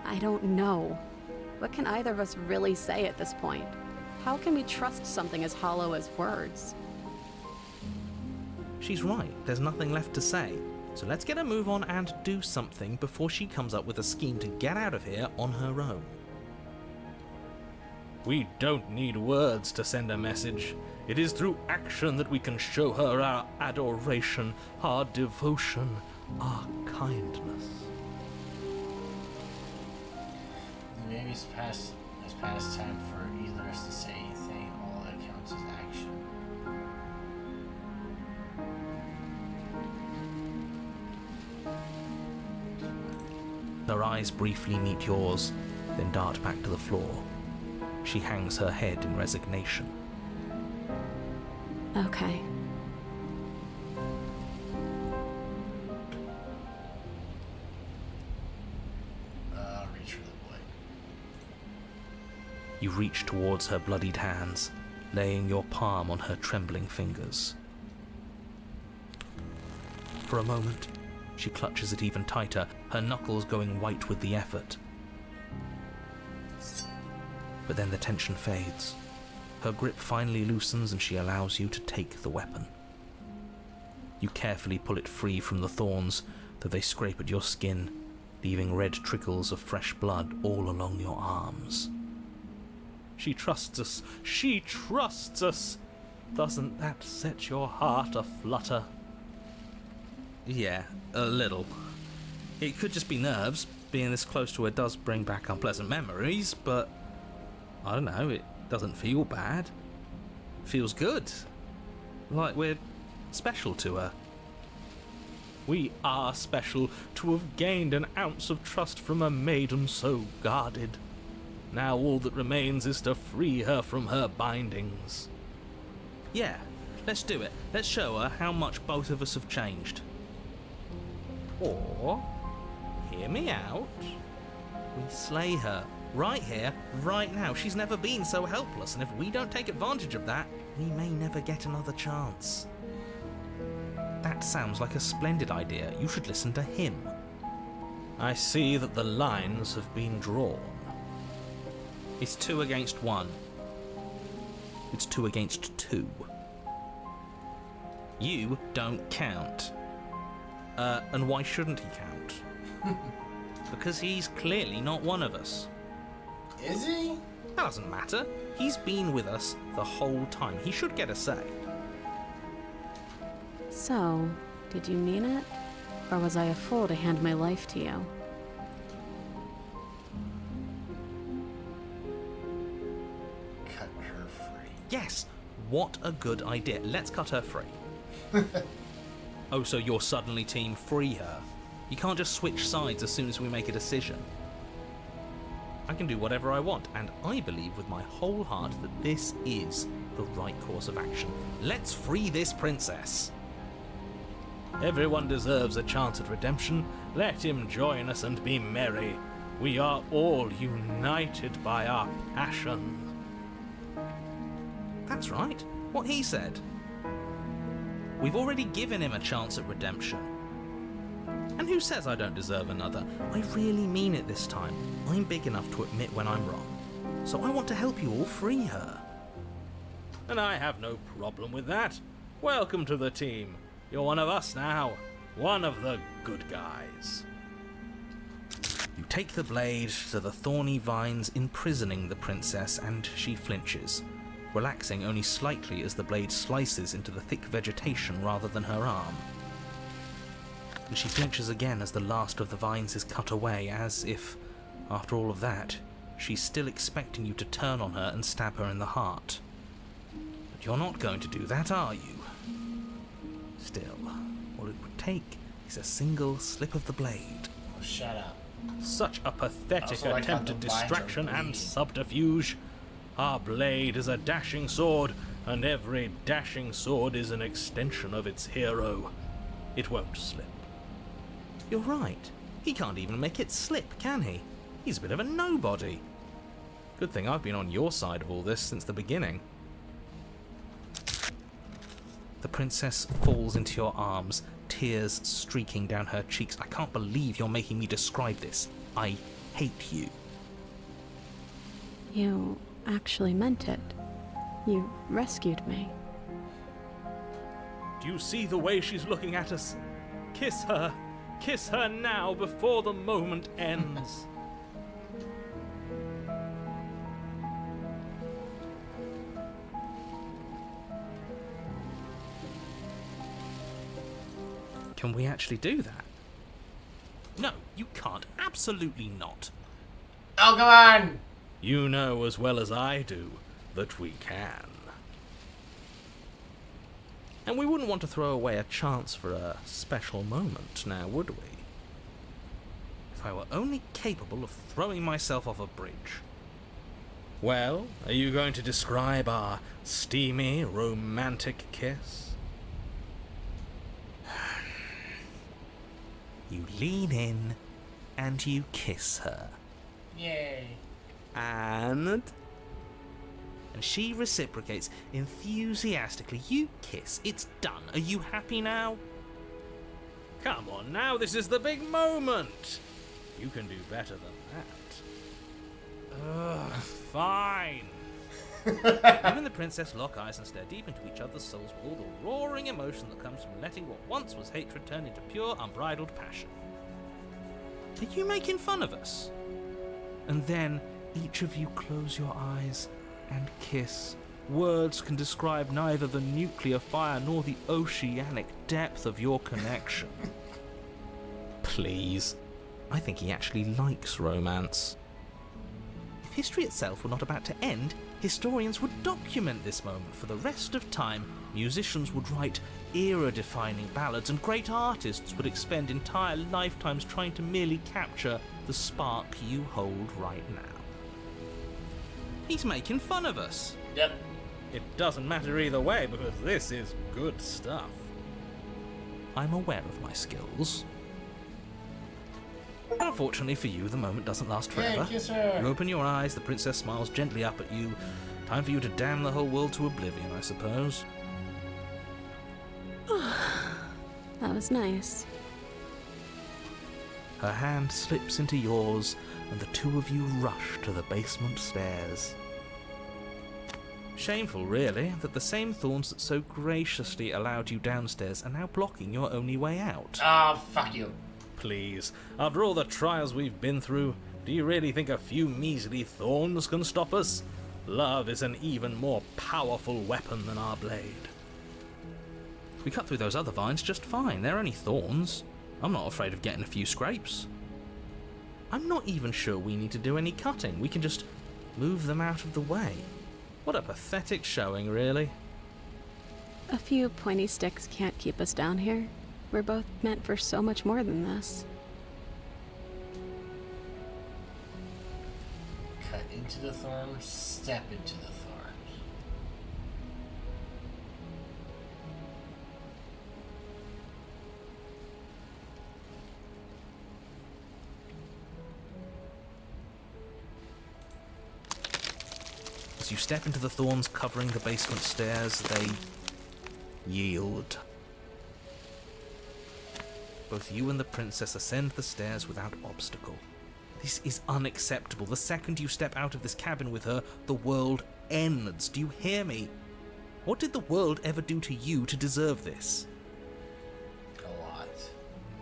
Speaker 3: I don't know. What can either of us really say at this point? How can we trust something as hollow as words?
Speaker 2: She's right, there's nothing left to say. So let's get a move on and do something before she comes up with a scheme to get out of here on her own. We don't need words to send a message. It is through action that we can show her our adoration, our devotion, our kindness.
Speaker 1: Maybe it's past time for either of us to say anything. All that counts as action.
Speaker 2: Her eyes briefly meet yours, then dart back to the floor. She hangs her head in resignation.
Speaker 3: Okay.
Speaker 1: Reach for the blade.
Speaker 2: You reach towards her bloodied hands, laying your palm on her trembling fingers. For a moment, she clutches it even tighter, her knuckles going white with the effort. But then the tension fades. Her grip finally loosens and she allows you to take the weapon. You carefully pull it free from the thorns, though they scrape at your skin, leaving red trickles of fresh blood all along your arms. She trusts us. She trusts us. Doesn't that set your heart aflutter? Yeah, a little. It could just be nerves. Being this close to her does bring back unpleasant memories, but I don't know, it doesn't feel bad. It feels good. Like we're special to her. We are special to have gained an ounce of trust from a maiden so guarded. Now all that remains is to free her from her bindings. Yeah, let's do it. Let's show her how much both of us have changed. Or, hear me out, we slay her. Right here, right now. She's never been so helpless, and if we don't take advantage of that, we may never get another chance. That sounds like a splendid idea. You should listen to him. I see that the lines have been drawn. It's 2 against 1. It's 2 against 2. You don't count. And why shouldn't he count? Because he's clearly not one of us.
Speaker 1: Is he?
Speaker 2: That doesn't matter. He's been with us the whole time. He should get a say.
Speaker 3: So, did you mean it? Or was I a fool to hand my life to you?
Speaker 1: Cut her free.
Speaker 2: Yes, what a good idea. Let's cut her free. Oh, so you're suddenly team free her? You can't just switch sides as soon as we make a decision. I can do whatever I want, and I believe with my whole heart that this is the right course of action. Let's free this princess. Everyone deserves a chance at redemption. Let him join us and be merry. We are all united by our passion. That's right, what he said. We've already given him a chance at redemption. And who says I don't deserve another? I really mean it this time. I'm big enough to admit when I'm wrong. So I want to help you all free her. And I have no problem with that. Welcome to the team. You're one of us now. One of the good guys. You take the blade to the thorny vines imprisoning the princess, and she flinches, relaxing only slightly as the blade slices into the thick vegetation rather than her arm. And she flinches again as the last of the vines is cut away, as if, after all of that, she's still expecting you to turn on her and stab her in the heart. But you're not going to do that, are you? Still, all it would take is a single slip of the blade.
Speaker 1: Oh, shut up.
Speaker 2: Such a pathetic
Speaker 1: Also, like how
Speaker 2: attempt at
Speaker 1: the vines are
Speaker 2: distraction and
Speaker 1: bleeding.
Speaker 2: subterfuge. Our blade is a dashing sword, and every dashing sword is an extension of its hero. It won't slip. You're right. He can't even make it slip, can he? He's a bit of a nobody. Good thing I've been on your side of all this since the beginning. The princess falls into your arms, tears streaking down her cheeks. I can't believe you're making me describe this. I hate you.
Speaker 3: You actually meant it. You rescued me.
Speaker 2: Do you see the way she's looking at us? Kiss her. Kiss her now before the moment ends. Can we actually do that? You can't. Absolutely not.
Speaker 1: Oh, come on!
Speaker 2: You know as well as I do that we can. And we wouldn't want to throw away a chance for a special moment, now would we? If I were only capable of throwing myself off a bridge. Well, are you going to describe our steamy, romantic kiss? You lean in and you kiss her.
Speaker 1: Yay.
Speaker 2: And she reciprocates enthusiastically. You kiss. It's done. Are you happy now? Come on now, this is the big moment. You can do better than that. Ugh, fine. You and the princess lock eyes and stare deep into each other's souls with all the roaring emotion that comes from letting what once was hatred turn into pure, unbridled passion. Are you making fun of us? And then each of you close your eyes and kiss. Words can describe neither the nuclear fire nor the oceanic depth of your connection. Please. I think he actually likes romance. If history itself were not about to end, historians would document this moment for the rest of time. Musicians would write era-defining ballads, and great artists would expend entire lifetimes trying to merely capture the spark you hold right now. He's making fun of us.
Speaker 1: Yep.
Speaker 2: It doesn't matter either way, because this is good stuff. I'm aware of my skills. Unfortunately for you, the moment doesn't last forever.
Speaker 1: Hey, kiss her.
Speaker 2: You open your eyes, the princess smiles gently up at you. Time for you to damn the whole world to oblivion, I suppose.
Speaker 3: That was nice.
Speaker 2: Her hand slips into yours, and the two of you rush to the basement stairs. Shameful, really, that the same thorns that so graciously allowed you downstairs are now blocking your only way out.
Speaker 1: Oh, fuck you.
Speaker 2: Please, after all the trials we've been through, do you really think a few measly thorns can stop us? Love is an even more powerful weapon than our blade. We cut through those other vines just fine. They're only thorns. I'm not afraid of getting a few scrapes. I'm not even sure we need to do any cutting. We can just move them out of the way. What a pathetic showing, really.
Speaker 3: A few pointy sticks can't keep us down here. We're both meant for so much more than this.
Speaker 1: Cut into the thorns, step into the thorns.
Speaker 2: As you step into the thorns covering the basement stairs, they yield. Both you and the princess ascend the stairs without obstacle. This is unacceptable. The second you step out of this cabin with her, the world ends. Do you hear me? What did the world ever do to you to deserve this?
Speaker 1: A lot.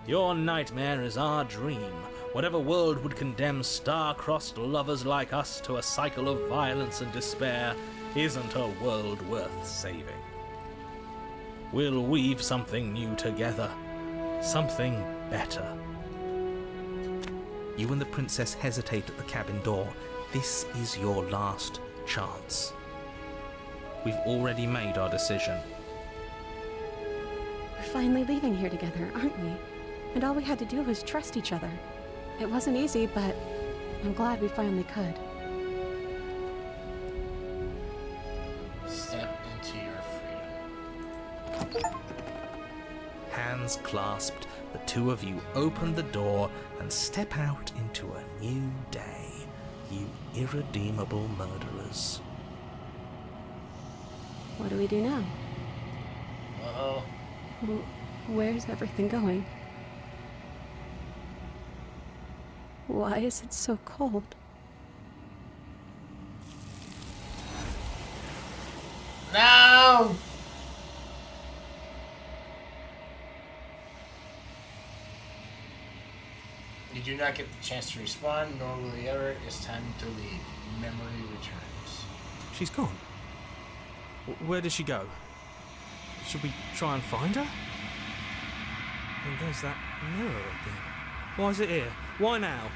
Speaker 2: Your nightmare is our dream. Whatever world would condemn star-crossed lovers like us to a cycle of violence and despair isn't a world worth saving. We'll weave something new together. Something better. You and the princess hesitate at the cabin door. This is your last chance. We've already made our decision.
Speaker 3: We're finally leaving here together, aren't we? And all we had to do was trust each other. It wasn't easy, but I'm glad we finally could.
Speaker 1: Step into your freedom.
Speaker 2: Hands clasped, the two of you open the door and step out into a new day, you irredeemable murderers.
Speaker 3: What do we do now?
Speaker 1: Uh-oh.
Speaker 3: Where's everything going? Why is it so cold?
Speaker 1: No! You do not get the chance to respond, nor will you ever. It's time to leave. Memory returns.
Speaker 2: She's gone. Where did she go? Should we try and find her? And there's that mirror again. Why is it here? Why now?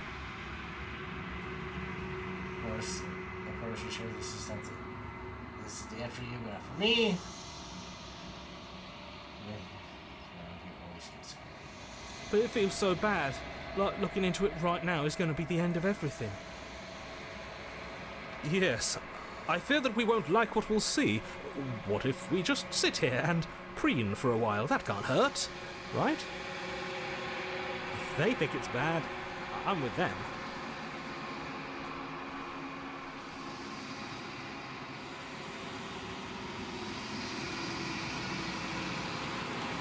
Speaker 1: Of course, you're sure this is something. This is the end for you, but not for me. Yeah, you always get scared.
Speaker 2: But it feels so bad. Like looking into it right now is going to be the end of everything. Yes, I fear that we won't like what we'll see. What if we just sit here and preen for a while? That can't hurt, right? If they think it's bad, I'm with them.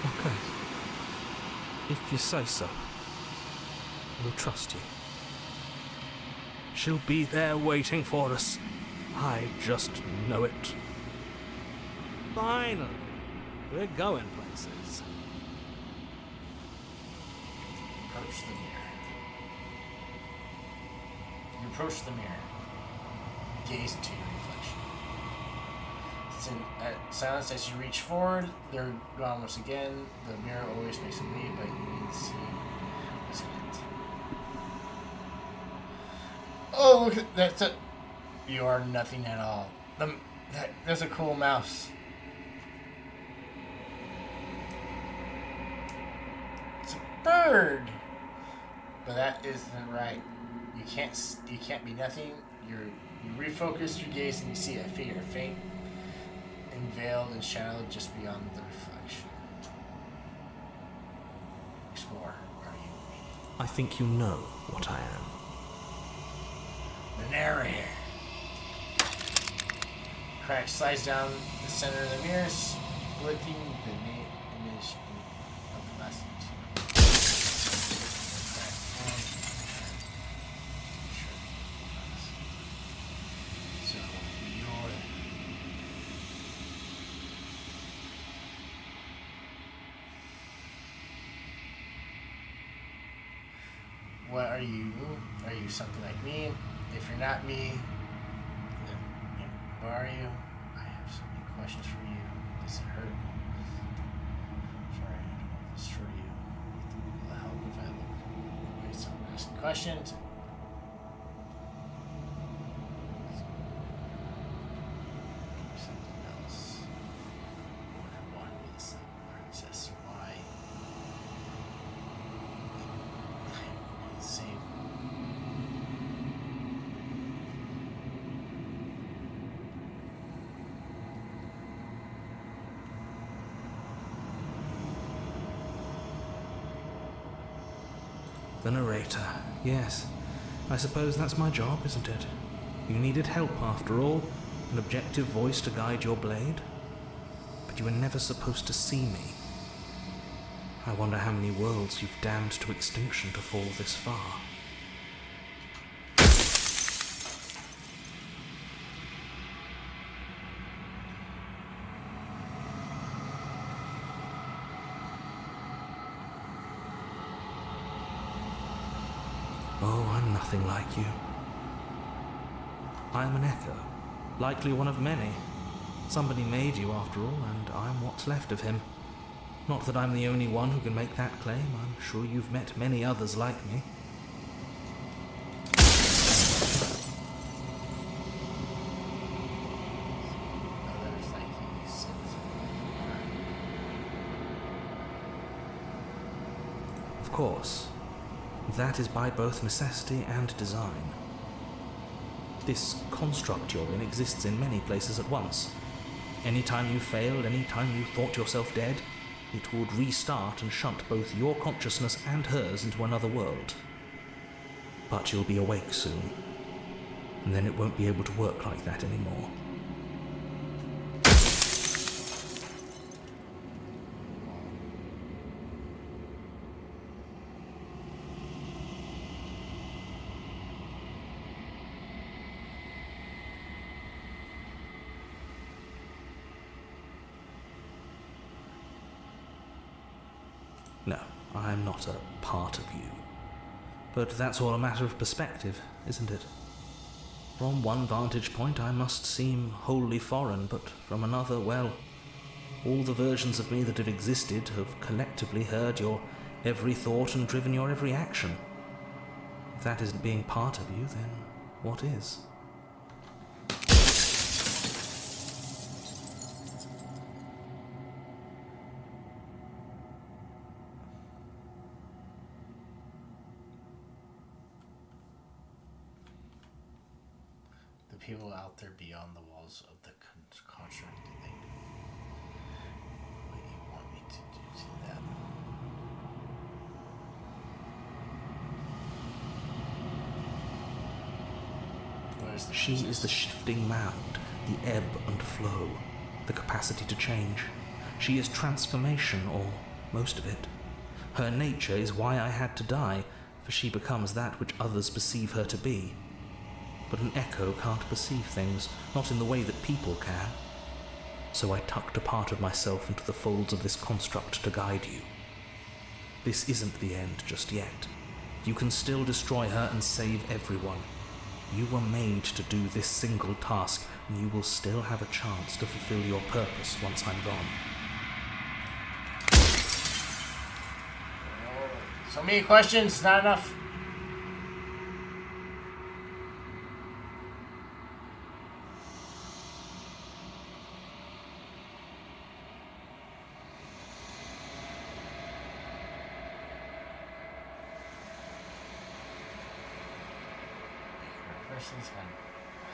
Speaker 2: Okay. If you say so, we'll trust you. She'll be there waiting for us. I just know it. Finally, we're going places.
Speaker 1: Approach the mirror. You approach the mirror. Gaze into your reflection. It's in silence as you reach forward. They're gone once again. The mirror always makes a lead, but you need to see what's in it. Oh, look at that! You are nothing at all. That's a cool mouse. It's a bird. But that isn't right. You can't be nothing. You refocus your gaze and you see a figure, faint and veiled and shadowed just beyond the reflection. Explore. Are you me?
Speaker 2: I think you know what I am.
Speaker 1: The narrator. Crack slides down the center of the mirror, splitting the image of the last two. So you're what are you? Are you something like me? If you're not me, then where are you? I have so many questions for you. Does it hurt? Sorry, I don't want to destroy you. Will it help if I look away? So I'm asking questions. Something else. Why is the princess? Why? I'm insane.
Speaker 2: The narrator. Yes. I suppose that's my job, isn't it? You needed help, after all. An objective voice to guide your blade. But you were never supposed to see me. I wonder how many worlds you've damned to extinction to fall this far. Oh, I'm nothing like you. I am an echo, likely one of many. Somebody made you after all, and I'm what's left of him. Not that I'm the only one who can make that claim. I'm sure you've met many others like me.
Speaker 1: Others like you said.
Speaker 2: Of course. That is by both necessity and design. This construct you're in exists in many places at once. Any time you failed, any time you thought yourself dead, it would restart and shunt both your consciousness and hers into another world. But you'll be awake soon, and then it won't be able to work like that anymore. No, I'm not a part of you. But that's all a matter of perspective, isn't it? From one vantage point I must seem wholly foreign, but from another, well, all the versions of me that have existed have collectively heard your every thought and driven your every action. If that isn't being part of you, then what is?
Speaker 1: The people out there beyond the walls of the construct, do they know what you want me to do to them? Where's the
Speaker 2: She
Speaker 1: princess?
Speaker 2: is the shifting mound, the ebb and flow, the capacity to change. She is transformation, or most of it. Her nature is why I had to die, for she becomes that which others perceive her to be. But an echo can't perceive things, not in the way that people can. So I tucked a part of myself into the folds of this construct to guide you. This isn't the end just yet. You can still destroy her and save everyone. You were made to do this single task, and you will still have a chance to fulfill your purpose once I'm gone.
Speaker 1: So many questions, not enough.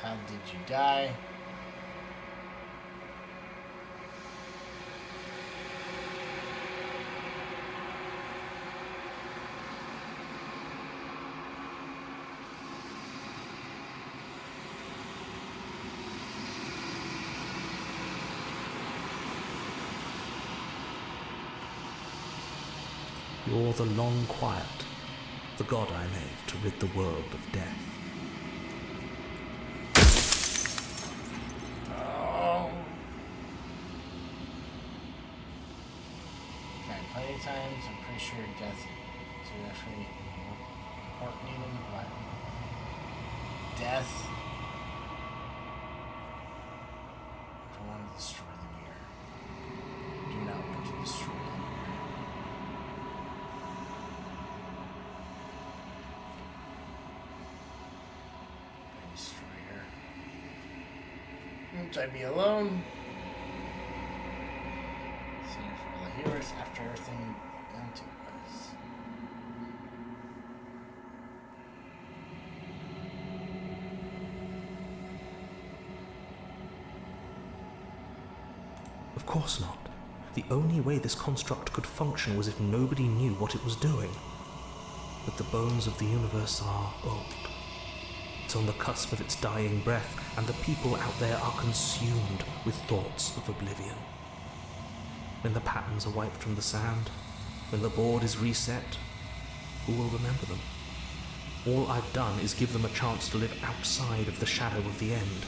Speaker 1: How did you die?
Speaker 2: You're the long quiet, the god I made to rid the world of death.
Speaker 1: Plenty times, I'm pretty sure death is actually important even, but death. I don't want to destroy the mirror. I do not want to destroy the mirror. I destroy her. Oops, I'd be alone. Heroes after everything done to us.
Speaker 2: Of course not. The only way this construct could function was if nobody knew what it was doing. But the bones of the universe are old. It's on the cusp of its dying breath, and the people out there are consumed with thoughts of oblivion. When the patterns are wiped from the sand, when the board is reset, who will remember them? All I've done is give them a chance to live outside of the shadow of the end.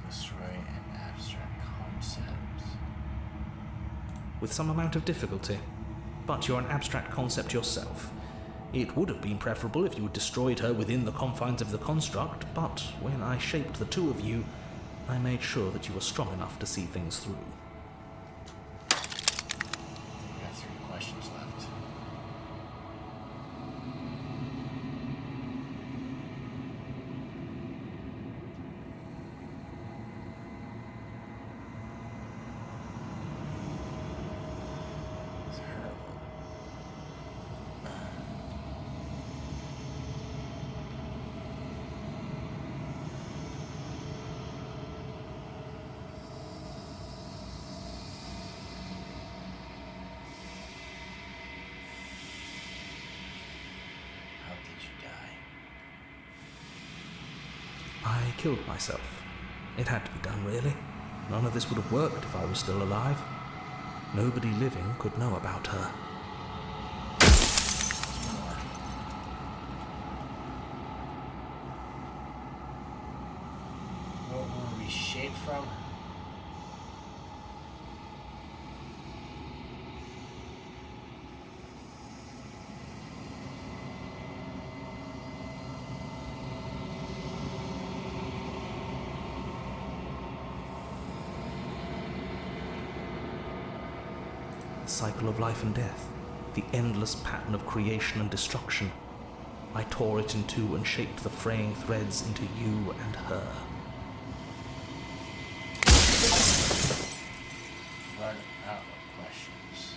Speaker 1: Destroy an abstract concept.
Speaker 2: With some amount of difficulty. But you're an abstract concept yourself. It would have been preferable if you had destroyed her within the confines of the construct, but when I shaped the two of you, I made sure that you were strong enough to see things through.
Speaker 1: I think we got 3 questions left.
Speaker 2: I killed myself. It had to be done, really. None of this would have worked if I was still alive. Nobody living could know about her.
Speaker 1: What were we shaped from?
Speaker 2: the cycle of life and death, the endless pattern of creation and destruction. I tore it in two and shaped the fraying threads into you and her.
Speaker 1: Run out of questions.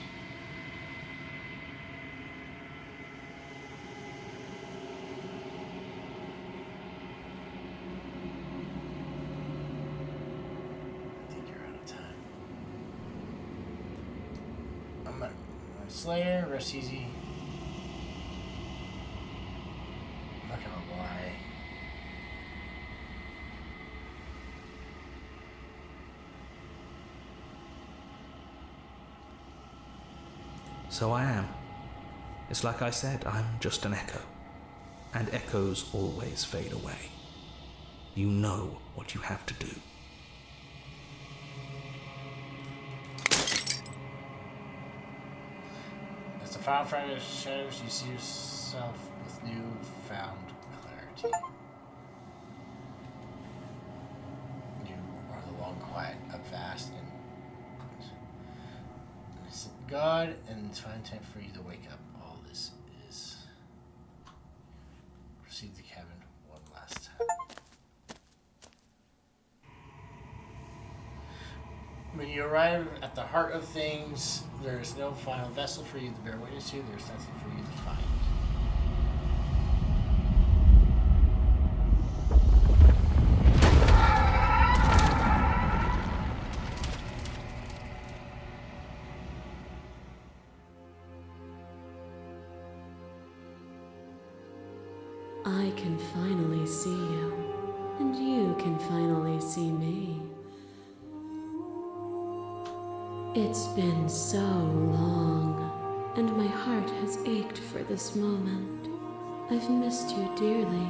Speaker 1: I think you're out of time. I'm not Slayer, rest easy. I'm not gonna lie.
Speaker 2: So I am. It's like I said, I'm just an echo. And echoes always fade away. You know what you have to do.
Speaker 1: As the Final Friday shadows, you see yourself with newfound clarity. You are the long quiet, a vast and God, and it's finally time for you to wake up. All this is. Proceed to the cabin one last time. When you arrive at the heart of things, there is no final vessel for you to bear witness to. There's nothing for you to find.
Speaker 3: I can finally see you, and you can finally see me. It's been so long, and my heart has ached for this moment. I've missed you dearly.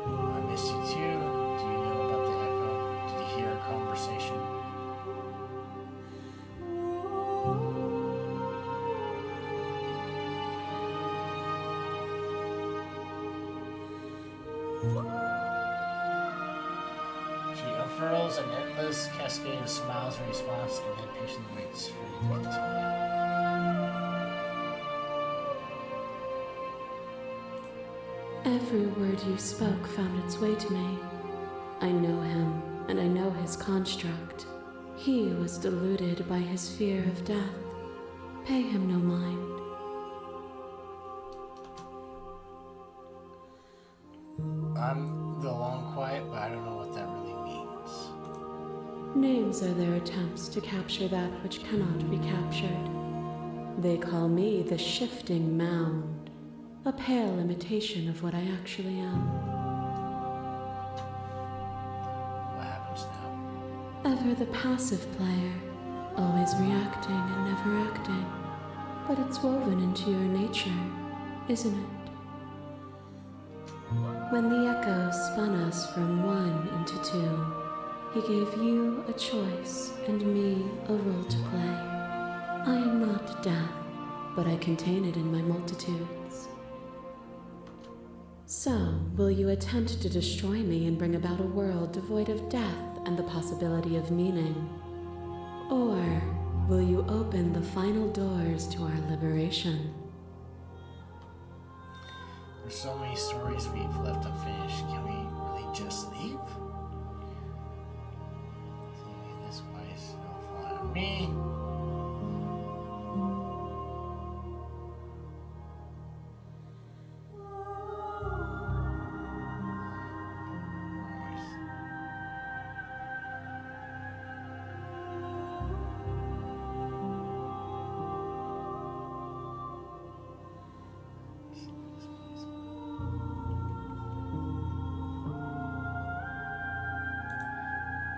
Speaker 1: I miss you too. Do you know about the echo? Did you hear a conversation? She unfurls an endless cascade of smiles in response and then patiently waits for you to continue.
Speaker 3: Every word you spoke found its way to me. I know him, and I know his construct. He was deluded by his fear of death. Pay him no mind.
Speaker 1: I'm the long quiet, but I don't know what that really means.
Speaker 3: Names are their attempts to capture that which cannot be captured. They call me the shifting mound, a pale imitation of what I actually am.
Speaker 1: What happens now?
Speaker 3: Ever the passive player, always reacting and never acting. But it's woven into your nature, isn't it? When the echo spun us from one into two, he gave you a choice and me a role to play. I am not death, but I contain it in my multitudes. So, will you attempt to destroy me and bring about a world devoid of death and the possibility of meaning? Or will you open the final doors to our liberation?
Speaker 1: There's so many stories we've left unfinished. Can we really just leave? See, this place don't fall on me.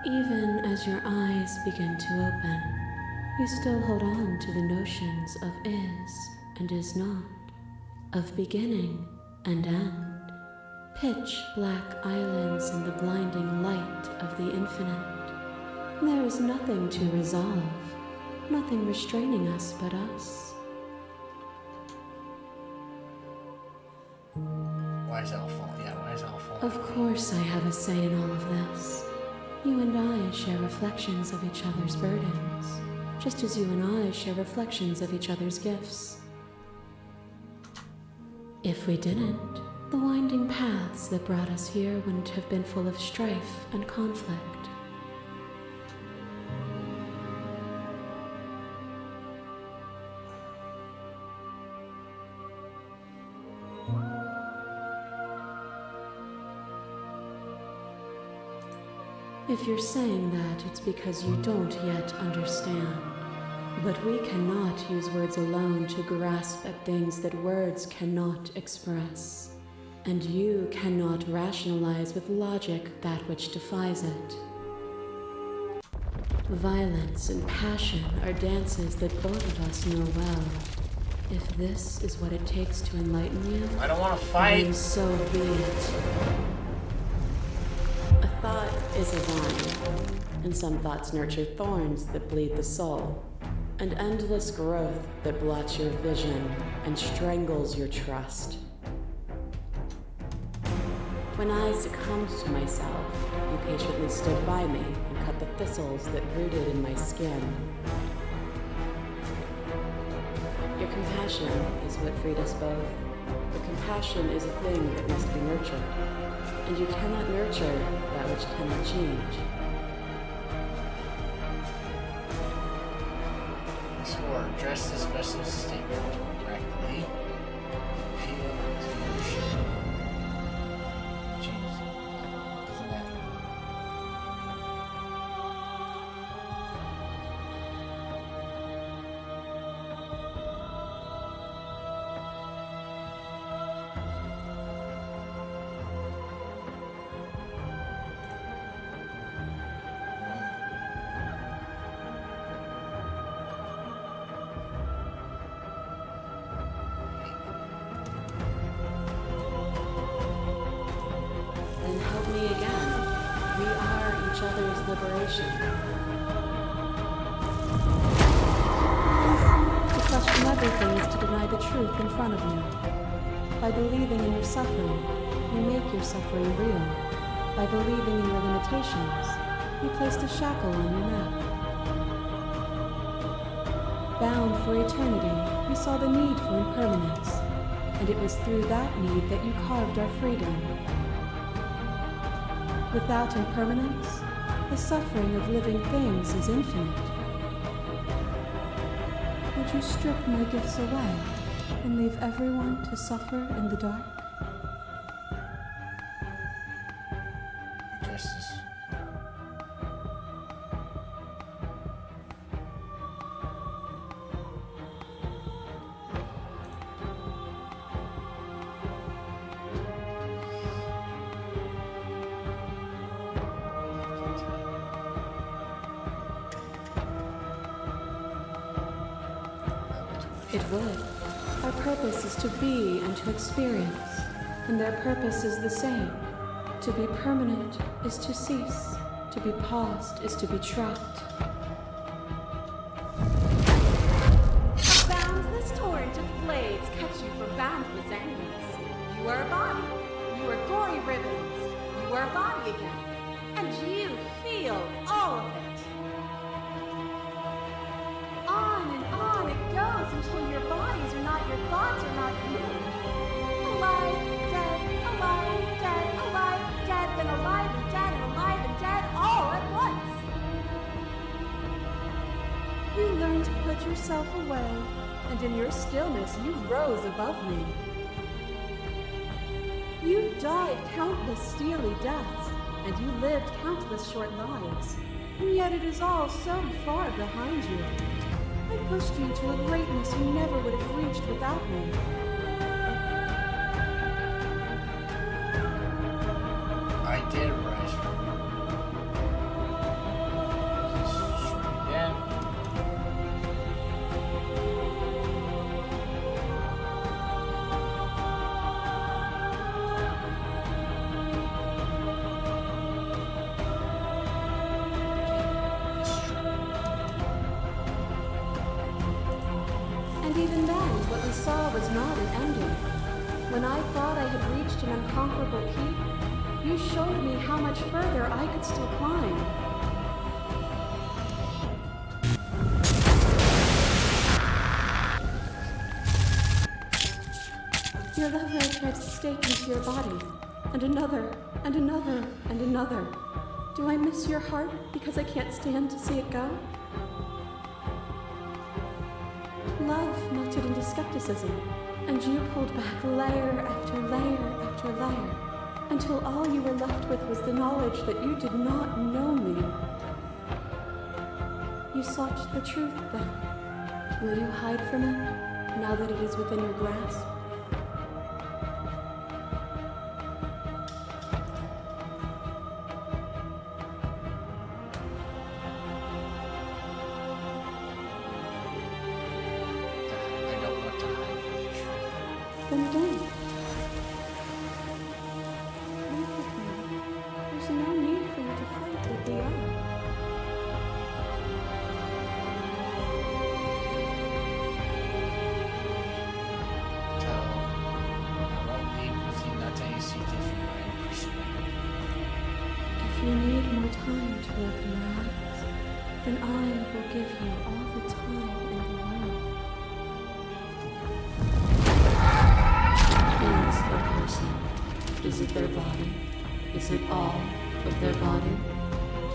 Speaker 3: Even as your eyes begin to open, you still hold on to the notions of is and is not, of beginning and end, pitch black islands in the blinding light of the infinite. There is nothing to resolve, nothing restraining us but us.
Speaker 1: Why is Elf falling? Yeah, why is Elf falling?
Speaker 3: Of course I have a say in all of this.
Speaker 5: You and I share reflections of each other's burdens, just as you and I share reflections of each other's gifts. If we didn't, the winding paths that brought us here wouldn't have been full of strife and conflict. If you're saying that, it's because you don't yet understand. But we cannot use words alone to grasp at things that words cannot express. And you cannot rationalize with logic that which defies it. Violence and passion are dances that both of us know well. If this is what it takes to enlighten you,
Speaker 1: I don't want to fight.
Speaker 5: then so be it. A thought is a vine, and some thoughts nurture thorns that bleed the soul, and endless growth that blots your vision and strangles your trust. When I succumbed to myself, you patiently stood by me and cut the thistles that rooted in my skin. Your compassion is what freed us both. But compassion is a thing that must be nurtured, and you cannot nurture that which cannot change.
Speaker 1: This war address this vessel's statement directly. Appeal to leadership. Change. Isn't that?
Speaker 5: Then help me again. We are each other's liberation. To question everything is to deny the truth in front of you. By believing in your suffering, you make your suffering real. By believing in your limitations, you placed a shackle on your neck. Bound for eternity, we saw the need for impermanence, and it was through that need that you carved our freedom. Without impermanence, the suffering of living things is infinite. Would you strip my gifts away and leave everyone to suffer in the dark?
Speaker 1: Justice.
Speaker 5: It would. Our purpose is to be and to experience, and their purpose is the same. To be permanent is to cease. To be paused is to be trapped.
Speaker 3: A boundless torrent of blades cut you for boundless angles. You are a body. You are gory ribbons. You are a body again. And you feel all of it. On it goes until your bodies are not your thoughts, are not you. Alive, dead, then alive and dead, and alive and dead, all at once.
Speaker 5: You learn to put yourself away, and in your stillness you rose above me. You died countless steely deaths, and you lived countless short lives, and yet it is all so far behind you. I pushed you to a greatness you never would have reached without me.
Speaker 1: I did rise from again.
Speaker 5: And even then, what we saw was not an ending. When I thought I had reached an unconquerable peak, You showed me how much further I could still climb. Your lover drives a stake into your body, and another, and another, and another. Do I miss your heart because I can't stand to see it go? Love melted into skepticism, and you pulled back layer after layer after layer, until all you were left with was the knowledge that you did not know me. You sought the truth then. Will you hide from it, now that it is within your grasp?
Speaker 1: I don't want to hide from the truth.
Speaker 5: Then don't. Live with me. There's no need for you to fight what we are.
Speaker 1: I won't leave with you until you see this from my perspective.
Speaker 5: If you need more time to open your eyes, then I will give you all the time in the world. Who is the person? Is it their body? Is it all of their body?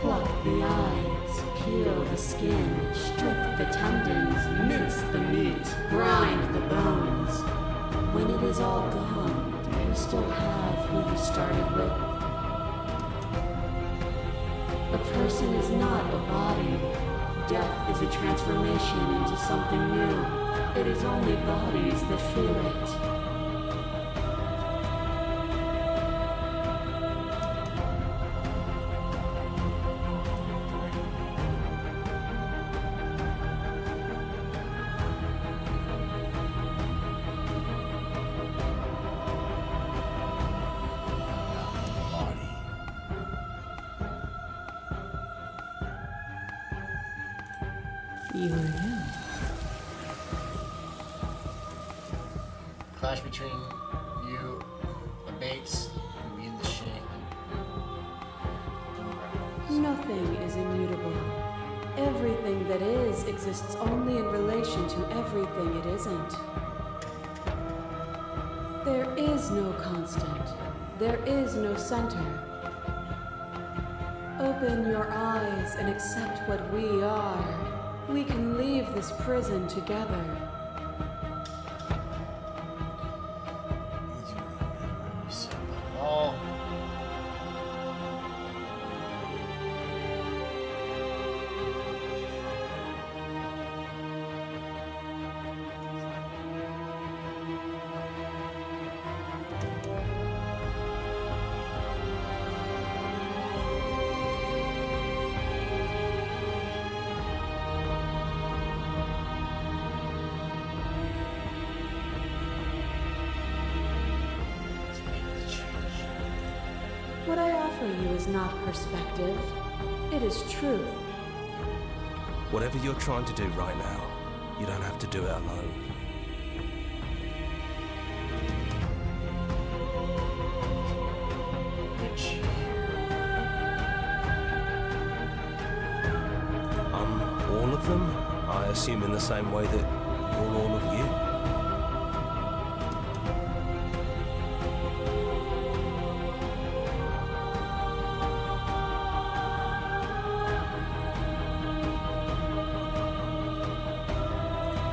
Speaker 5: Pluck the eyes, peel the skin, strip the tendons, mince the meat, grind the bones. When it is all gone, do you still have who you started with? A person is not a body. Death is a transformation into something new. It is only bodies that feel it.
Speaker 1: Body.
Speaker 5: You are you.
Speaker 1: Clash between you, the Bates, and me and the Shake.
Speaker 5: Nothing is immutable. Everything that is exists only in relation to everything it isn't. There is no constant. There is no center. Open your eyes and accept what we are. We can leave this prison together.
Speaker 1: Oh.
Speaker 5: What I offer you is not perspective. It is truth.
Speaker 6: Whatever you're trying to do right now, you don't have to do it alone. All of them? I assume in the same way that you're all of you.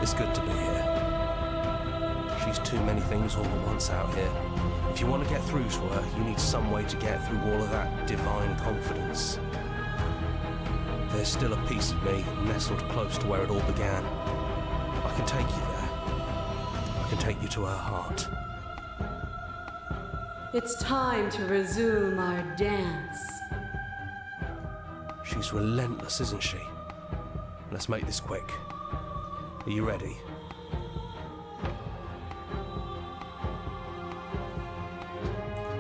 Speaker 6: It's good to be here. She's too many things all at once out here. If you want to get through to her, you need some way to get through all of that divine confidence. There's still a piece of me nestled close to where it all began. I can take you there. I can take you to her heart.
Speaker 5: It's time to resume our dance.
Speaker 6: She's relentless, isn't she? Let's make this quick. Are you ready?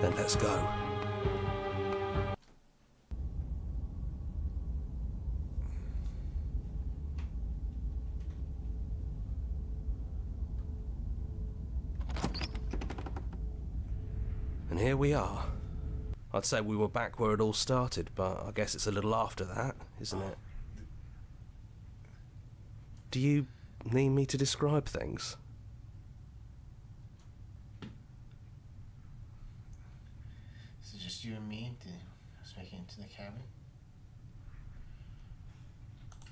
Speaker 6: Then let's go. And here we are. I'd say we were back where it all started, but I guess it's a little after that, isn't it? Do you need me to describe things?
Speaker 1: Is it just you and me to just make it into the cabin?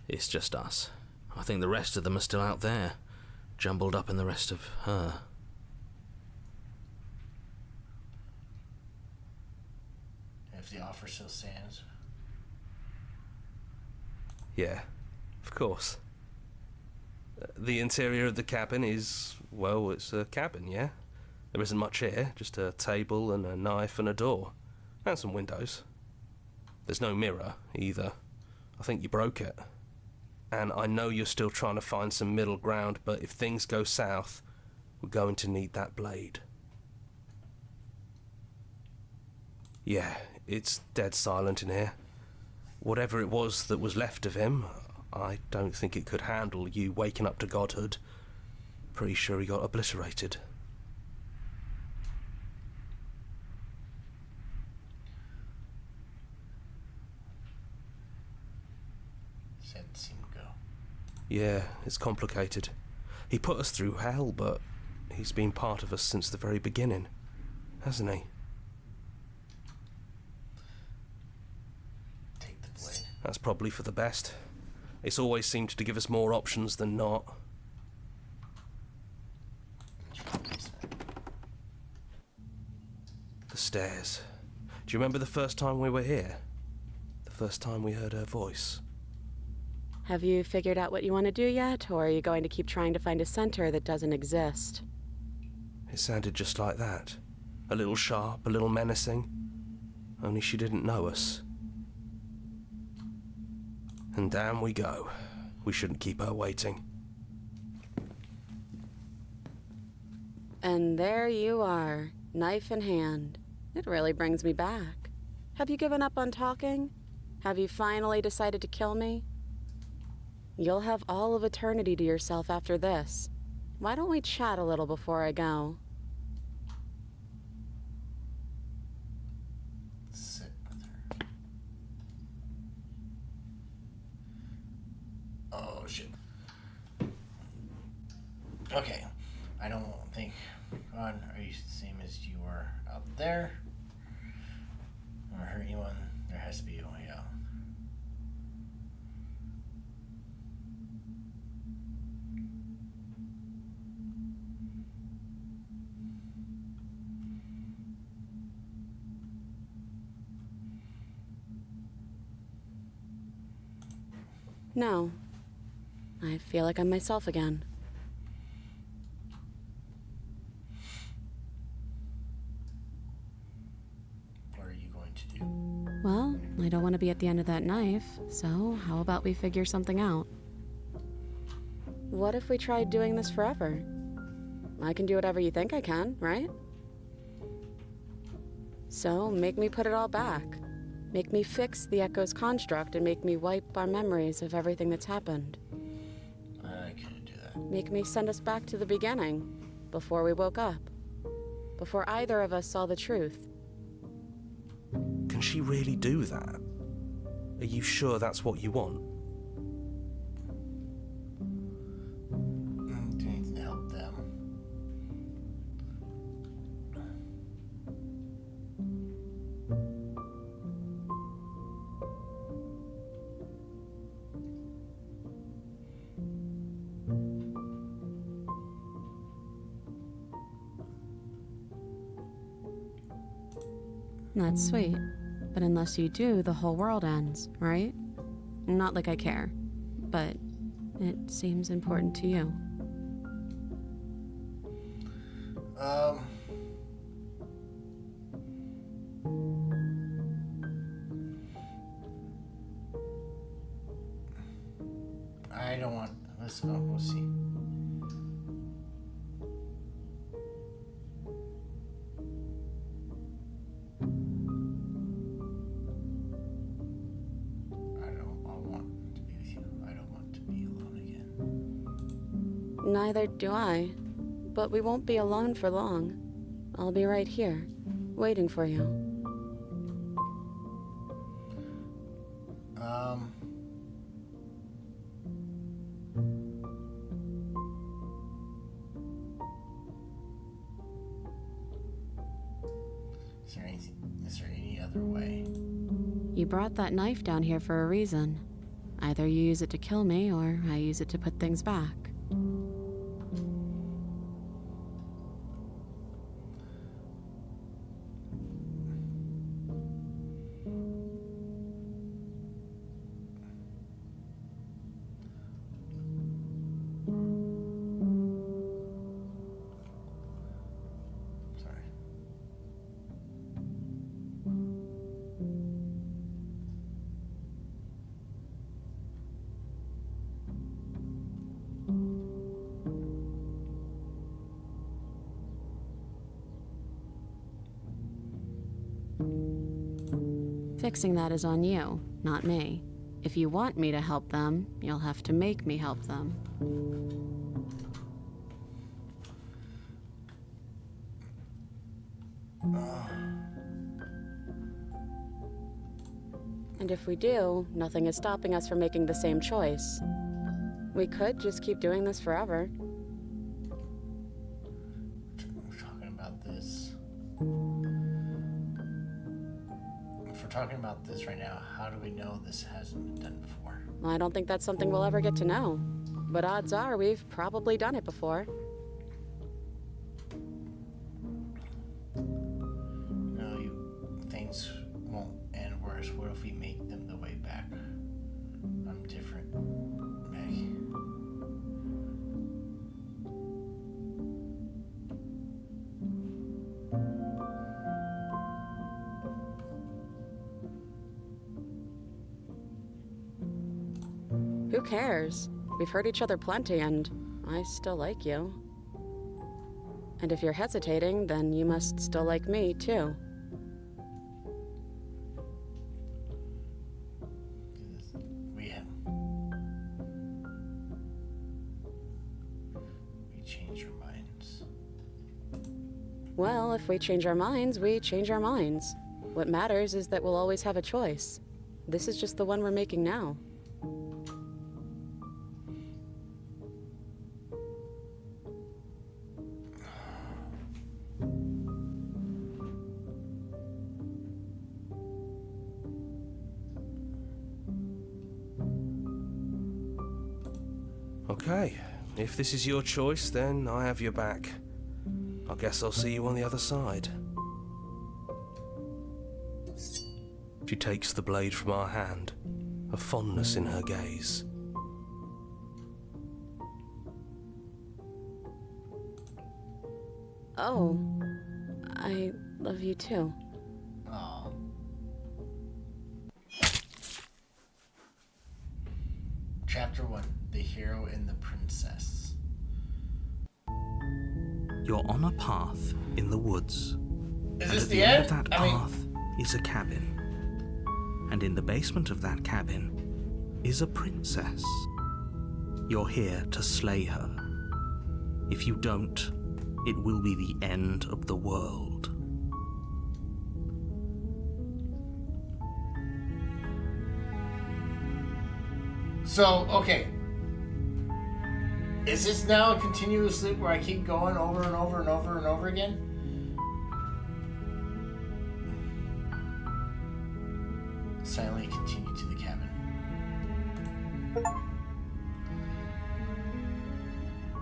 Speaker 2: It's just us. I think the rest of them are still out there, jumbled up in the rest of her.
Speaker 1: If the offer still stands.
Speaker 6: Yeah, of course. The interior of the cabin is, well, it's a cabin, yeah? There isn't much here, just a table and a knife and a door. And some windows. There's no mirror, either. I think you broke it. And I know you're still trying to find some middle ground, but if things go south, we're going to need that blade. Yeah, it's dead silent in here. Whatever it was that was left of him, I don't think it could handle you waking up to godhood. Pretty sure he got obliterated.
Speaker 1: Said seem to go.
Speaker 6: Yeah, it's complicated. He put us through hell, but he's been part of us since the very beginning, hasn't he?
Speaker 1: Take the blade.
Speaker 6: That's probably for the best. It's always seemed to give us more options than not. The stairs. Do you remember the first time we were here? The first time we heard her voice?
Speaker 5: Have you figured out what you want to do yet, or are you going to keep trying to find a center that doesn't exist?
Speaker 6: It sounded just like that. A little sharp, a little menacing. Only she didn't know us. And down we go. We shouldn't keep her waiting.
Speaker 5: And there you are, knife in hand. It really brings me back. Have you given up on talking? Have you finally decided to kill me? You'll have all of eternity to yourself after this. Why don't we chat a little before I go?
Speaker 1: Sit with her. Oh shit. Okay. I don't think. Ron, are you the same as you were out there? Or hurt anyone? There has to be a way out.
Speaker 5: No. I feel like I'm myself again.
Speaker 1: What are you going to do?
Speaker 5: Well, I don't want to be at the end of that knife, so how about we figure something out? What if we tried doing this forever? I can do whatever you think I can, right? So, make me put it all back. Make me fix the Echo's construct and make me wipe our memories of everything that's happened.
Speaker 1: I couldn't do that.
Speaker 5: Make me send us back to the beginning, before we woke up. Before either of us saw the truth.
Speaker 6: Can she really do that? Are you sure that's what you want?
Speaker 1: Do anything to help them.
Speaker 5: That's sweet. But unless you do, the whole world ends, right? Not like I care, but it seems important to you.
Speaker 1: I don't want. We'll see.
Speaker 5: Neither do I. But we won't be alone for long. I'll be right here, waiting for you.
Speaker 1: Is there any other way?
Speaker 5: You brought that knife down here for a reason. Either you use it to kill me, or I use it to put things back.
Speaker 1: Sorry.
Speaker 5: Fixing that is on you, not me. If you want me to help them, you'll have to make me help them. And if we do, nothing is stopping us from making the same choice. We could just keep doing this forever.
Speaker 1: We're talking about this. If we're talking about this right now, how do we know this hasn't been done before?
Speaker 5: I don't think that's something we'll ever get to know. But odds are we've probably done it before.
Speaker 1: No, things won't end worse. What if we make them the way back? I'm different, Meg.
Speaker 5: Who cares? We've hurt each other plenty, and I still like you. And if you're hesitating, then you must still like me, too.
Speaker 1: We change our minds.
Speaker 5: Well, if we change our minds, we change our minds. What matters is that we'll always have a choice. This is just the one we're making now.
Speaker 6: Okay, if this is your choice, then I have your back. I guess I'll see you on the other side. She takes the blade from our hand, a fondness in her gaze.
Speaker 5: Oh, I love you too.
Speaker 1: Aw. Chapter 1. The Hero and the Princess.
Speaker 2: You're on a path in the woods.
Speaker 1: Is
Speaker 2: And
Speaker 1: this
Speaker 2: at
Speaker 1: the
Speaker 2: end
Speaker 1: end?
Speaker 2: of that path is a cabin. And in the basement of that cabin is a princess. You're here to slay her. If you don't, it will be the end of the world.
Speaker 1: So, okay. Is this now a continuous loop where I keep going over and over and over and over again? Silently continue to the cabin.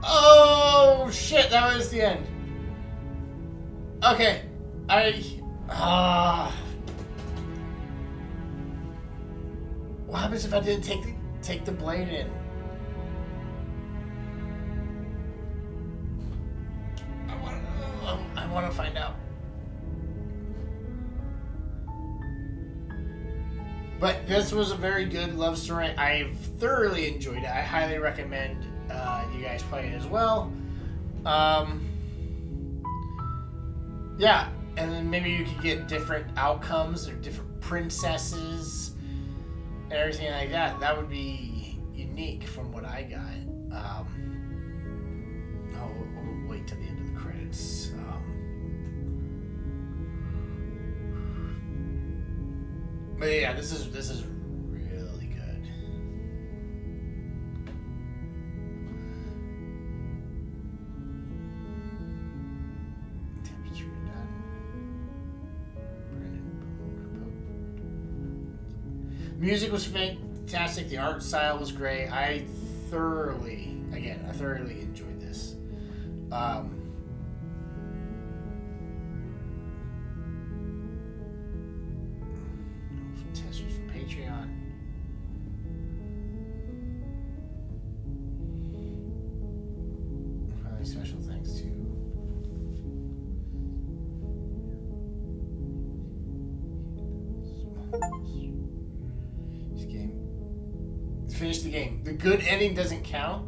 Speaker 1: Oh shit, that was the end. Okay. What happens if I didn't take the blade in? I want to find out. But this was a very good love story. I've thoroughly enjoyed it. I highly recommend you guys play it as well. Yeah, and then maybe you could get different outcomes or different princesses and everything like that. That would be unique from what I got. We'll wait till the end of the credits. But yeah, this is really Music was fantastic. The art style was great. I thoroughly enjoyed this. Testers from Patreon. Finally, special thanks to this game. Finish the game. The good ending doesn't count.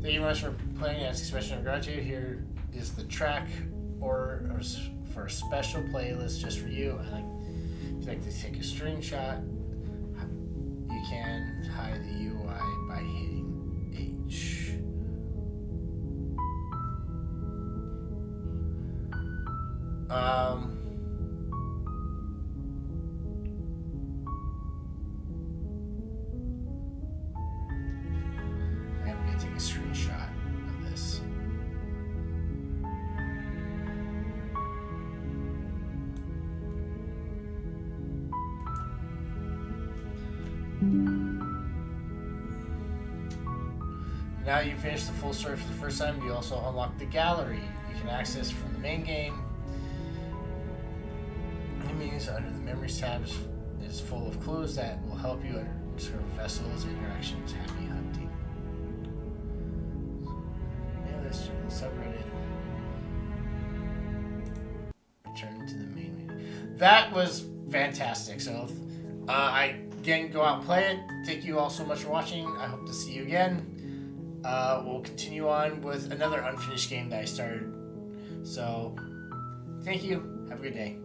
Speaker 1: Thank you very much for playing. As expression of gratitude, here is the track or for a special playlist just for you. If you'd like to take a screenshot, you can hide the UI by hitting H. I'm going to take a screenshot of this. Now you finish the full story for the first time. You also unlock the gallery. You can access from the main game. Enemies under the memories tab is full of clues that will help you observe vessels, interactions. Happy hunting. Yeah, let's join the subreddit. Return to the main menu. That was fantastic. So, again, go out and play it. Thank you all so much for watching. I hope to see you again. We'll continue on with another unfinished game that I started. So, thank you. Have a good day.